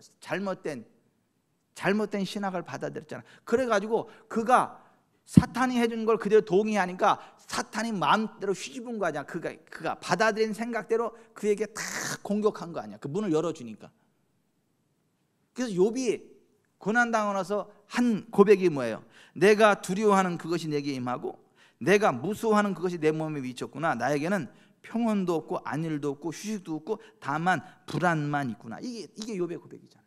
잘못된 신학을 받아들였잖아. 그래가지고 그가 사탄이 해준 걸 그대로 동의하니까 사탄이 마음대로 휘집은 거 아니야. 그가 받아들인 생각대로 그에게 다 공격한 거 아니야. 그 문을 열어주니까. 그래서 욥이 고난당하고 나서 한 고백이 뭐예요? 내가 두려워하는 그것이 내게 임하고 내가 무수하는 그것이 내 몸에 미쳤구나. 나에게는 평온도 없고 안일도 없고 휴식도 없고 다만 불안만 있구나. 이게 욥의 고백이잖아요.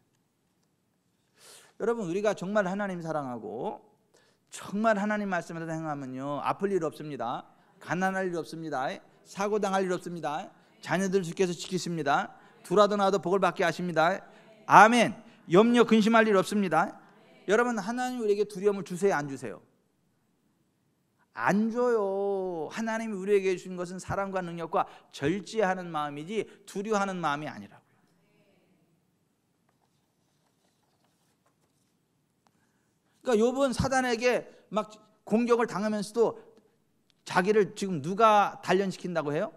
여러분, 우리가 정말 하나님 사랑하고 정말 하나님 말씀을 행하면요, 아플 일 없습니다. 가난할 일 없습니다. 사고 당할 일 없습니다. 자녀들 주께서 지키십니다. 둘아도 나도 복을 받게 하십니다. 아멘. 염려 근심할 일 없습니다. 여러분, 하나님 우리에게 두려움을 주세요, 안 주세요? 안 줘요. 하나님이 우리에게 주신 것은 사랑과 능력과 절제하는 마음이지 두려워하는 마음이 아니라고요. 그러니까 욥은 사단에게 막 공격을 당하면서도 자기를 지금 누가 단련시킨다고 해요?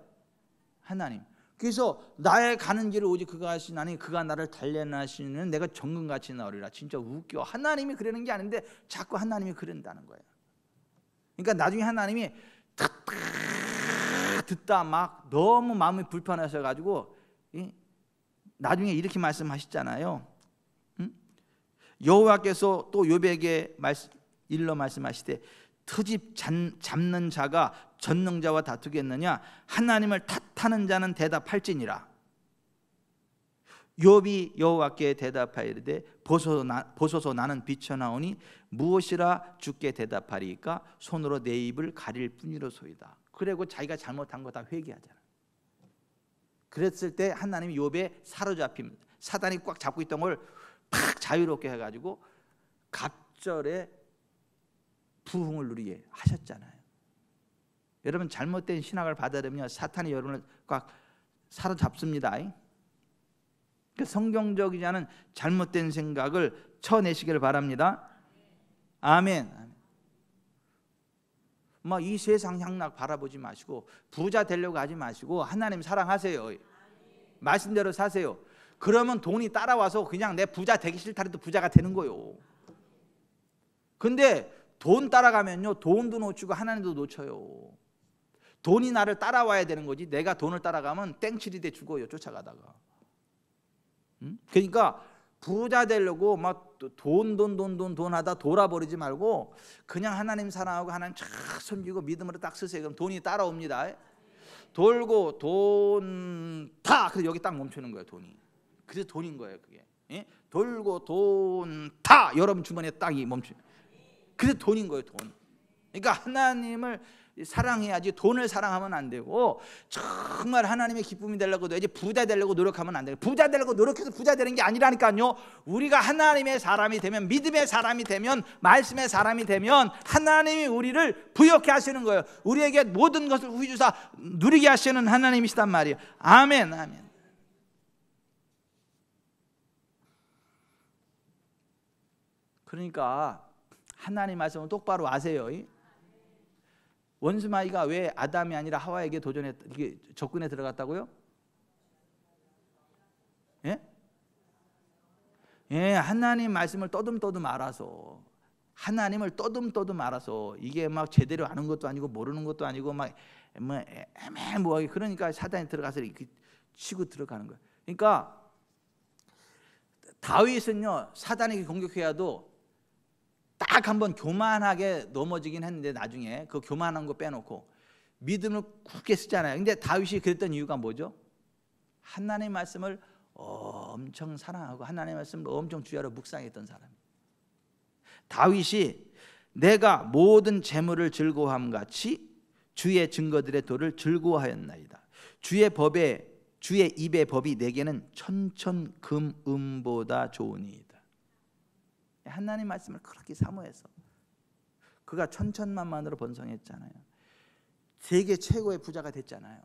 하나님. 그래서 나의 가는 길을 오직 그가 하시나니 그가 나를 단련하시는 내가 정금같이 나오리라. 진짜 웃겨. 하나님이 그러는 게 아닌데 자꾸 하나님이 그런다는 거예요. 그러니까 나중에 하나님이 듣다 막 너무 마음이 불편하셔가지고 나중에 이렇게 말씀하시잖아요. 여호와께서 또 욥에게 일러 말씀하시되 트집 잡는 자가 전능자와 다투겠느냐? 하나님을 탓하는 자는 대답할지니라. 욥이 여호와께 대답하이르되 보소서 나는 비쳐나오니 무엇이라 주께 대답하리이까? 손으로 내 입을 가릴 뿐이로소이다. 그리고 자기가 잘못한 거 다 회개하잖아. 그랬을 때 하나님이 욥의 사로잡힘, 사단이 꽉 잡고 있던 걸 탁 자유롭게 해가지고 갑절에 부흥을 누리게 하셨잖아요. 여러분, 잘못된 신학을 받아들이면 사탄이 여러분을 꽉 사로잡습니다. 성경적이지 않은 잘못된 생각을 쳐내시길 바랍니다. 아멘. 막 이 세상 향락 바라보지 마시고 부자 되려고 하지 마시고 하나님 사랑하세요. 말씀대로 사세요. 그러면 돈이 따라와서 그냥 내 부자 되기 싫다 해도 부자가 되는 거예요. 근데 돈 따라가면요, 돈도 놓치고 하나님도 놓쳐요. 돈이 나를 따라와야 되는 거지 내가 돈을 따라가면 땡칠이 돼 죽어요, 쫓아가다가. 그러니까 부자 되려고 막 돈 하다 돌아버리지 말고 그냥 하나님 사랑하고 하나님 쫙 섬기고 믿음으로 딱 쓰세요. 그럼 돈이 따라옵니다. 돌고 돈 타, 그래서 여기 딱 멈추는 거예요, 돈이. 그래서 돈인 거예요, 그게. 돌고 돈 타, 여러분 주머니에 딱이 멈추. 그래서 돈인 거예요, 돈. 그러니까 하나님을 사랑해야지 돈을 사랑하면 안 되고 정말 하나님의 기쁨이 되려고 이제 부자 되려고 노력하면 안 돼요. 부자 되려고 노력해서 부자 되는 게 아니라니까요. 우리가 하나님의 사람이 되면, 믿음의 사람이 되면, 말씀의 사람이 되면 하나님이 우리를 부욕해 하시는 거예요. 우리에게 모든 것을 후주사 누리게 하시는 하나님이시단 말이에요. 아멘, 아멘. 그러니까 하나님 말씀을 똑바로 아세요. 원수마귀가 왜 아담이 아니라 하와에게 이게 접근해 들어갔다고요? 예, 하나님 말씀을 떠듬떠듬 알아서, 하나님을 떠듬떠듬 알아서, 이게 막 제대로 아는 것도 아니고 모르는 것도 아니고 막 애매모호하게, 그러니까 사단이 들어가서 이렇게 치고 들어가는 거예요. 그러니까 다윗은요, 사단에게 공격해야도 딱 한번 교만하게 넘어지긴 했는데 나중에 그 교만한 거 빼놓고 믿음을 굳게 쓰잖아요. 근데 다윗이 그랬던 이유가 뭐죠? 하나님의 말씀을 엄청 사랑하고 하나님의 말씀을 엄청 주야로 묵상했던 사람이에요. 다윗이 내가 모든 재물을 즐거워함 같이 주의 증거들의 도를 즐거워하였나이다. 주의 입의 법이 내게는 천천 금음보다 좋으니이다. 하나님 말씀을 그렇게 사모해서 그가 천천만만으로 번성했잖아요. 세계 최고의 부자가 됐잖아요.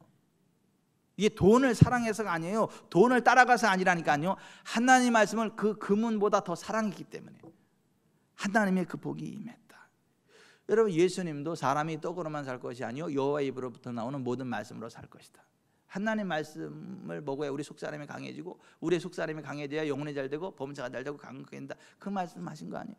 이게 돈을 사랑해서가 아니에요. 돈을 따라가서 아니라니까요. 하나님 말씀을 그 금은보다 더 사랑했기 때문에 하나님의 그 복이 임했다. 여러분, 예수님도 사람이 떡으로만 살 것이 아니요 여호와 입으로부터 나오는 모든 말씀으로 살 것이다. 하나님 말씀을 먹어야 우리 속사람이 강해지고, 우리 속사람이 강해져야 영혼이 잘 되고 범사가 잘 되고 강건해진다. 그 말씀하신 거 아니에요?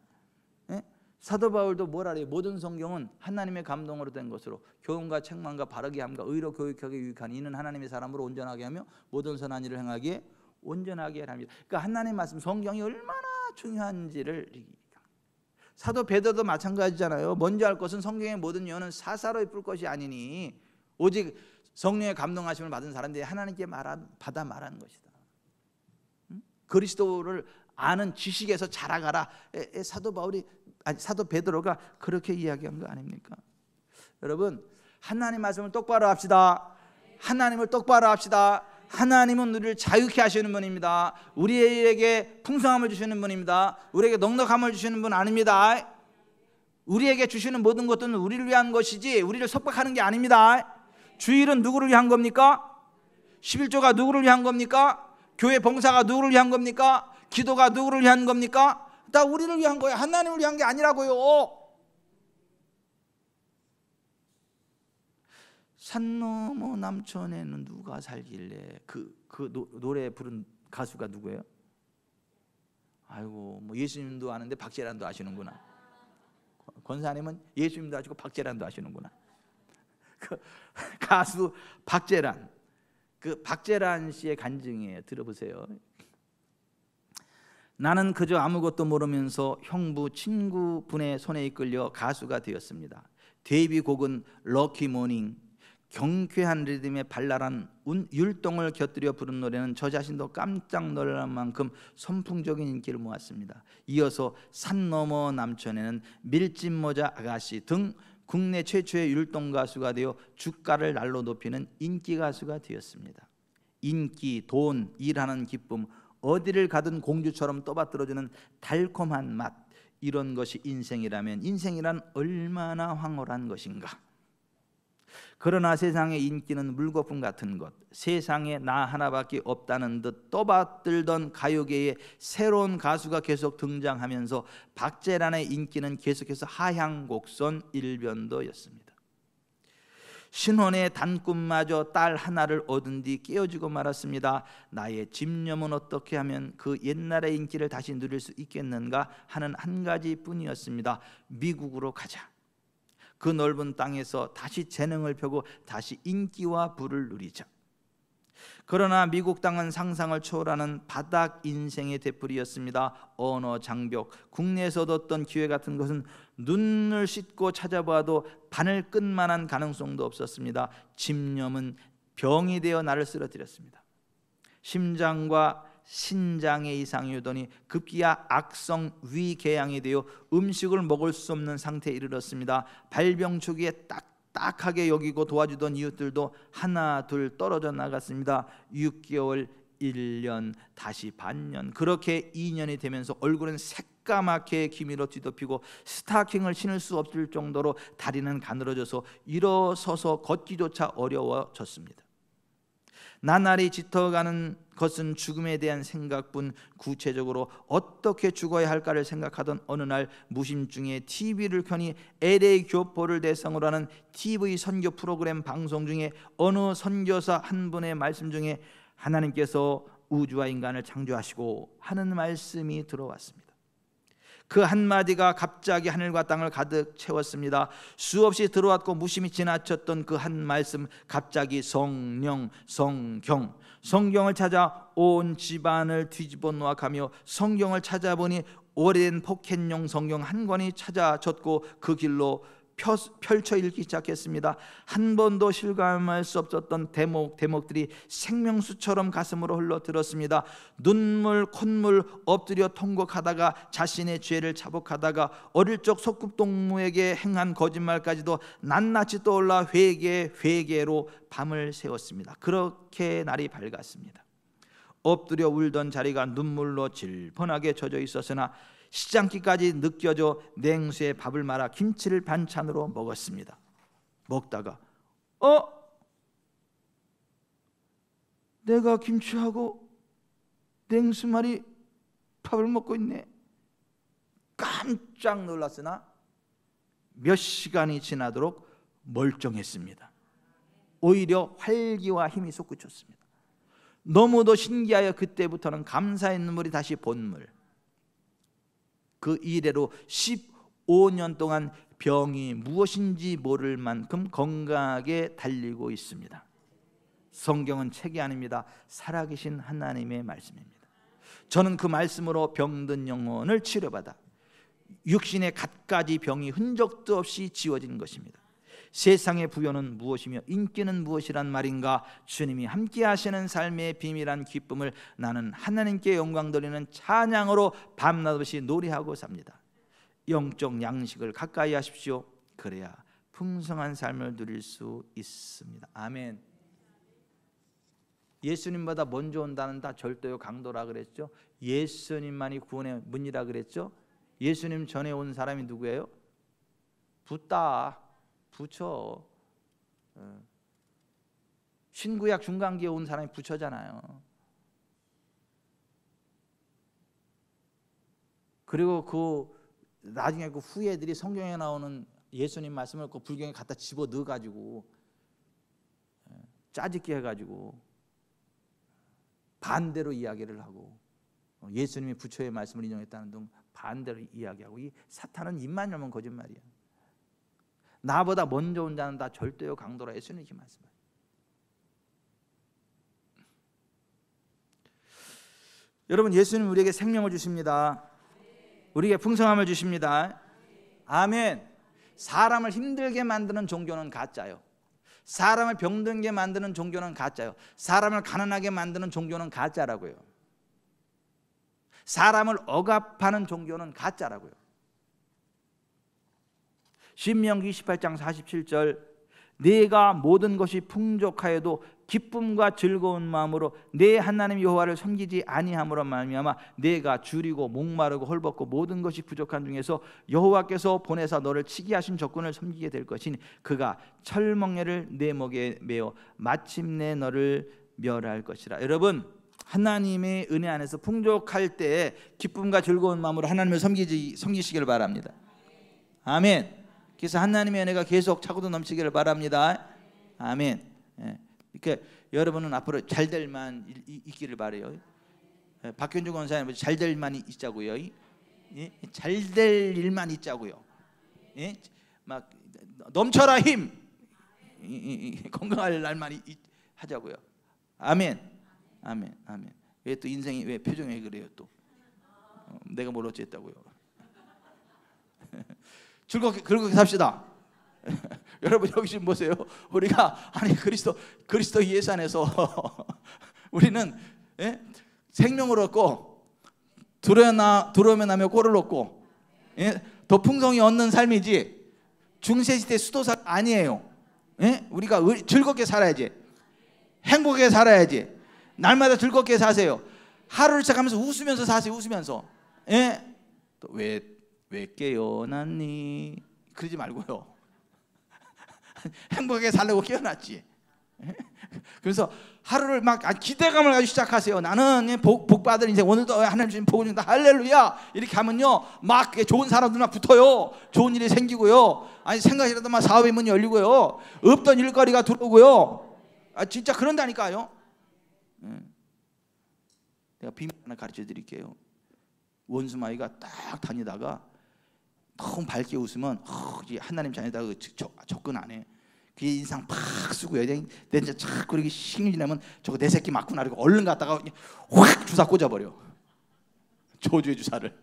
예? 사도 바울도 뭐라 그래요? 모든 성경은 하나님의 감동으로 된 것으로 교훈과 책망과 바르게 함과 의로 교육하게 유익하니 이는 하나님의 사람으로 온전하게 하며 모든 선한 일을 행하기에 온전하게 합니다. 그러니까 하나님 말씀, 성경이 얼마나 중요한지를, 사도 베드로도 마찬가지잖아요. 먼저 할 것은 성경의 모든 예언은 사사로이 풀 것이 아니니 오직 성령의 감동하심을 받은 사람들이 하나님께 받아 말하는 것이다. 그리스도를 아는 지식에서 자라가라. 사도 베드로가 그렇게 이야기한 거 아닙니까? 여러분, 하나님 말씀을 똑바로 합시다. 하나님을 똑바로 합시다. 하나님은 우리를 자유케 하시는 분입니다. 우리에게 풍성함을 주시는 분입니다. 우리에게 넉넉함을 주시는 분 아닙니다. 우리에게 주시는 모든 것들은 우리를 위한 것이지 우리를 속박하는 게 아닙니다. 주일은 누구를 위한 겁니까? 11조가 누구를 위한 겁니까? 교회 봉사가 누구를 위한 겁니까? 기도가 누구를 위한 겁니까? 다 우리를 위한 거예요. 하나님을 위한 게 아니라고요. 산 너머 남천에는 누가 살길래 노래 부른 가수가 누구예요? 아이고, 뭐 예수님도 아는데 박재란도 아시는구나. 권사님은 예수님도 아시고 박재란도 아시는구나. 그 가수 박재란, 그 박재란 씨의 간증이에요. 들어보세요. 나는 그저 아무것도 모르면서 형부 친구분의 손에 이끌려 가수가 되었습니다. 데뷔곡은 럭키 모닝. 경쾌한 리듬에 발랄한 율동을 곁들여 부른 노래는 저 자신도 깜짝 놀랄 만큼 선풍적인 인기를 모았습니다. 이어서 산 너머 남천에는 밀짚모자 아가씨 등 국내 최초의 율동 가수가 되어 주가를 날로 높이는 인기 가수가 되었습니다. 인기, 돈, 일하는 기쁨, 어디를 가든 공주처럼 떠받들어주는 달콤한 맛, 이런 것이 인생이라면 인생이란 얼마나 황홀한 것인가. 그러나 세상의 인기는 물거품 같은 것, 세상에 나 하나밖에 없다는 듯 떠받들던 가요계에 새로운 가수가 계속 등장하면서 박재란의 인기는 계속해서 하향곡선 일변도였습니다. 신혼의 단꿈마저 딸 하나를 얻은 뒤 깨어지고 말았습니다. 나의 집념은 어떻게 하면 그 옛날의 인기를 다시 누릴 수 있겠는가 하는 한 가지뿐이었습니다. 미국으로 가자. 그 넓은 땅에서 다시 재능을 펴고 다시 인기와 부를 누리자. 그러나 미국 땅은 상상을 초월하는 바닥 인생의 되풀이였습니다. 언어 장벽, 국내에서 얻었던 기회 같은 것은 눈을 씻고 찾아봐도 바늘 끝만한 가능성도 없었습니다. 집념은 병이 되어 나를 쓰러뜨렸습니다. 심장과 신장에 이상이 오더니 급기야 악성 위궤양이 되어 음식을 먹을 수 없는 상태에 이르렀습니다. 발병 초기에 딱딱하게 여기고 도와주던 이웃들도 하나 둘 떨어져 나갔습니다. 6개월, 1년, 다시 반년, 그렇게 2년이 되면서 얼굴은 새까맣게 기미로 뒤덮이고 스타킹을 신을 수 없을 정도로 다리는 가늘어져서 일어서서 걷기조차 어려워졌습니다. 나날이 짙어가는 것은 죽음에 대한 생각뿐, 구체적으로 어떻게 죽어야 할까를 생각하던 어느 날 무심중에 TV를 켜니 LA 교포를 대상으로 하는 TV 선교 프로그램 방송 중에 어느 선교사 한 분의 말씀 중에 하나님께서 우주와 인간을 창조하시고 하는 말씀이 들어왔습니다. 그 한마디가 갑자기 하늘과 땅을 가득 채웠습니다. 수없이 들어왔고 무심히 지나쳤던 그 한 말씀, 갑자기 성령, 성경을 찾아 온 집안을 뒤집어 놓아가며 성경을 찾아보니 오래된 포켓용 성경 한 권이 찾아졌고 그 길로 펼쳐 읽기 시작했습니다. 한 번도 실감할 수 없었던 대목들이 생명수처럼 가슴으로 흘러들었습니다. 눈물 콧물 엎드려 통곡하다가 자신의 죄를 자복하다가 어릴 적 소꿉동무에게 행한 거짓말까지도 낱낱이 떠올라 회개로 밤을 새웠습니다. 그렇게 날이 밝았습니다. 엎드려 울던 자리가 눈물로 질펀하게 젖어 있었으나 시장기까지 느껴져 냉수에 밥을 말아 김치를 반찬으로 먹었습니다. 먹다가 내가 김치하고 냉수말이 밥을 먹고 있네. 깜짝 놀랐으나 몇 시간이 지나도록 멀쩡했습니다. 오히려 활기와 힘이 솟구쳤습니다. 너무도 신기하여 그때부터는 감사의 눈물이 다시 본물. 그 이래로 15년 동안 병이 무엇인지 모를 만큼 건강하게 달리고 있습니다. 성경은 책이 아닙니다. 살아계신 하나님의 말씀입니다. 저는 그 말씀으로 병든 영혼을 치료받아 육신의 갖가지 병이 흔적도 없이 지워진 것입니다. 세상의 부요는 무엇이며 인기는 무엇이란 말인가? 주님이 함께 하시는 삶의 비밀한 기쁨을 나는 하나님께 영광 돌리는 찬양으로 밤낮 없이 노래하고 삽니다. 영적 양식을 가까이 하십시오. 그래야 풍성한 삶을 누릴 수 있습니다. 아멘. 예수님보다 먼저 온다는 다 절대요 강도라 그랬죠. 예수님만이 구원의 문이라 그랬죠. 예수님 전에 온 사람이 누구예요? 붓다, 부처. 신구약 중간기에 온 사람이 부처잖아요. 그리고 그 나중에 그 후예들이 성경에 나오는 예수님 말씀을 그 불경에 갖다 집어 넣어 가지고 짜집기 해 가지고 반대로 이야기를 하고, 예수님이 부처의 말씀을 인용했다는 등 반대로 이야기하고, 이 사탄은 입만 열면 거짓말이야. 나보다 먼저 온 자는 다 절대요 강도라 예수님이 이렇게 말씀해요. 여러분, 예수님 우리에게 생명을 주십니다. 우리에게 풍성함을 주십니다. 아멘. 사람을 힘들게 만드는 종교는 가짜요. 사람을 병들게 만드는 종교는 가짜요. 사람을 가난하게 만드는 종교는 가짜라고요. 사람을 억압하는 종교는 가짜라고요. 신명기 28장 47절, 내가 모든 것이 풍족하여도 기쁨과 즐거운 마음으로 내 하나님 여호와를 섬기지 아니함으로 말미암아 내가 줄이고 목마르고 헐벗고 모든 것이 부족한 중에서 여호와께서 보내사 너를 치게 하신 적군을 섬기게 될 것이니 그가 철멍에를 내 목에 메어 마침내 너를 멸할 것이라. 여러분, 하나님의 은혜 안에서 풍족할 때 기쁨과 즐거운 마음으로 하나님을 섬기시길 바랍니다. 아멘. 그래서 하나님의 은혜가 계속 차고도 넘치기를 바랍니다. 아멘. 그러니까 여러분은 앞으로 잘될만 있기를 바래요. 박현주 권사님 잘될만 있자고요. 잘될 일만 있자고요. 막 넘쳐라 힘, 건강할 날만 하자고요. 아멘. 아멘. 아멘. 왜 또 인생이 왜 표정이 왜 그래요 또? 내가 뭘 어쨌다고요? 즐겁게 삽시다. 여러분 여기 지금 보세요. 우리가 아니 그리스도 예수 안에서 우리는 생명을 얻고 두려움에나며 꼴을 얻고 더 풍성히 얻는 삶이지 중세시대 수도사 아니에요. 우리가 즐겁게 살아야지. 행복하게 살아야지. 날마다 즐겁게 사세요. 하루를 시작하면서 웃으면서 사세요. 웃으면서. 또 왜 깨어났니? 그러지 말고요. 행복하게 살려고 깨어났지. 그래서 하루를 막 기대감을 가지고 시작하세요. 나는 복 받을 인생, 오늘도 하나님 주신 복을 준다, 할렐루야. 이렇게 하면요 막 좋은 사람들 막 붙어요. 좋은 일이 생기고요. 아니 생각이라도 막 사업의 문이 열리고요. 없던 일거리가 들어오고요. 진짜 그런다니까요. 내가 비밀 하나 가르쳐 드릴게요. 원수마이가 딱 다니다가 너무 밝게 웃으면 하나님 자녀다 접근 안 해. 그 인상 팍 쓰고 내 이제 착 그렇게 신경이 나면 저거 내 새끼 맞구나 그러고 얼른 갔다가 확 주사 꽂아버려. 저주의 주사를.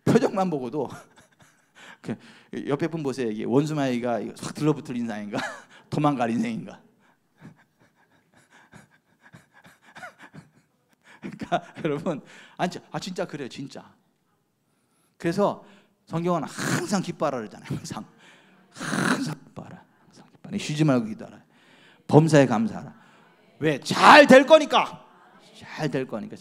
표정만 보고도 옆에 분 보세요. 이게 원수마이가 확 들러붙을 인상인가 도망갈 인생인가. 그러니까 여러분 진짜 그래요. 진짜. 그래서 성경은 항상 기뻐하라 그러잖아요. 항상 기뻐하라. 쉬지 말고 기도하라. 범사에 감사하라. 왜? 잘 될 거니까. 잘 될 거니까.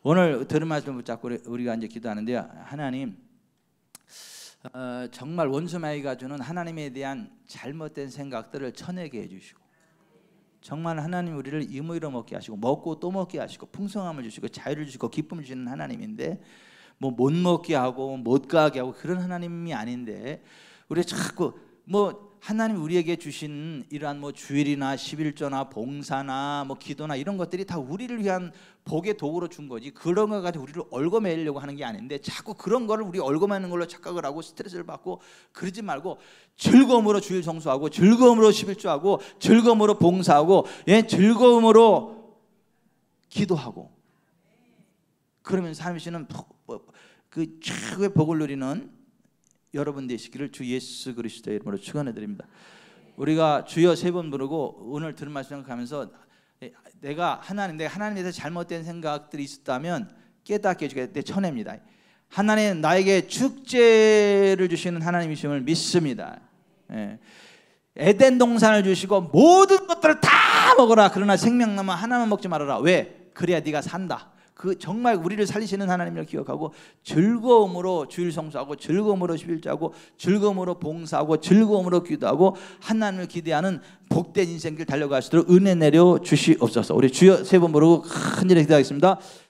오늘 들은 말씀을 붙잡고 우리가 이제 기도하는데요. 하나님, 정말 원수마귀가 주는 하나님에 대한 잘못된 생각들을 쳐내게 해주시고, 정말 하나님 우리를 이무이로 먹게 하시고 먹고 또 먹게 하시고 풍성함을 주시고 자유를 주시고 기쁨을 주시는 하나님인데, 뭐 못 먹게 하고 못 가게 하고 그런 하나님이 아닌데, 우리 자꾸 하나님 우리에게 주신 이러한 주일이나 11조나 봉사나 기도나 이런 것들이 다 우리를 위한 복의 도구로 준 거지, 그런 거 가지고 우리를 얽어매려고 하는 게 아닌데 자꾸 그런 거를 우리 얽어매는 걸로 착각을 하고 스트레스를 받고 그러지 말고 즐거움으로 주일 성수하고 즐거움으로 11조하고 즐거움으로 봉사하고 즐거움으로 기도하고, 그러면 삶이시는 그 최고의 복을 누리는 여러분 되시기를 주 예수 그리스도의 이름으로 축원해 드립니다. 우리가 주여 세 번 부르고 오늘 들은 말씀 생각하면서 내가 하나님에 대해서 잘못된 생각들이 있었다면 깨닫게 해주게 내 천혜입니다. 하나님 나에게 축제를 주시는 하나님이심을 믿습니다. 에덴 동산을 주시고 모든 것들을 다 먹어라. 그러나 생명나무 하나만 먹지 말아라. 왜? 그래야 네가 산다. 그 정말 우리를 살리시는 하나님을 기억하고 즐거움으로 주일 성수하고 즐거움으로 11조하고 즐거움으로 봉사하고 즐거움으로 기도하고 하나님을 기대하는 복된 인생길 달려갈 수 있도록 은혜 내려 주시옵소서. 우리 주여 세 번 부르고 큰일에 기도하겠습니다.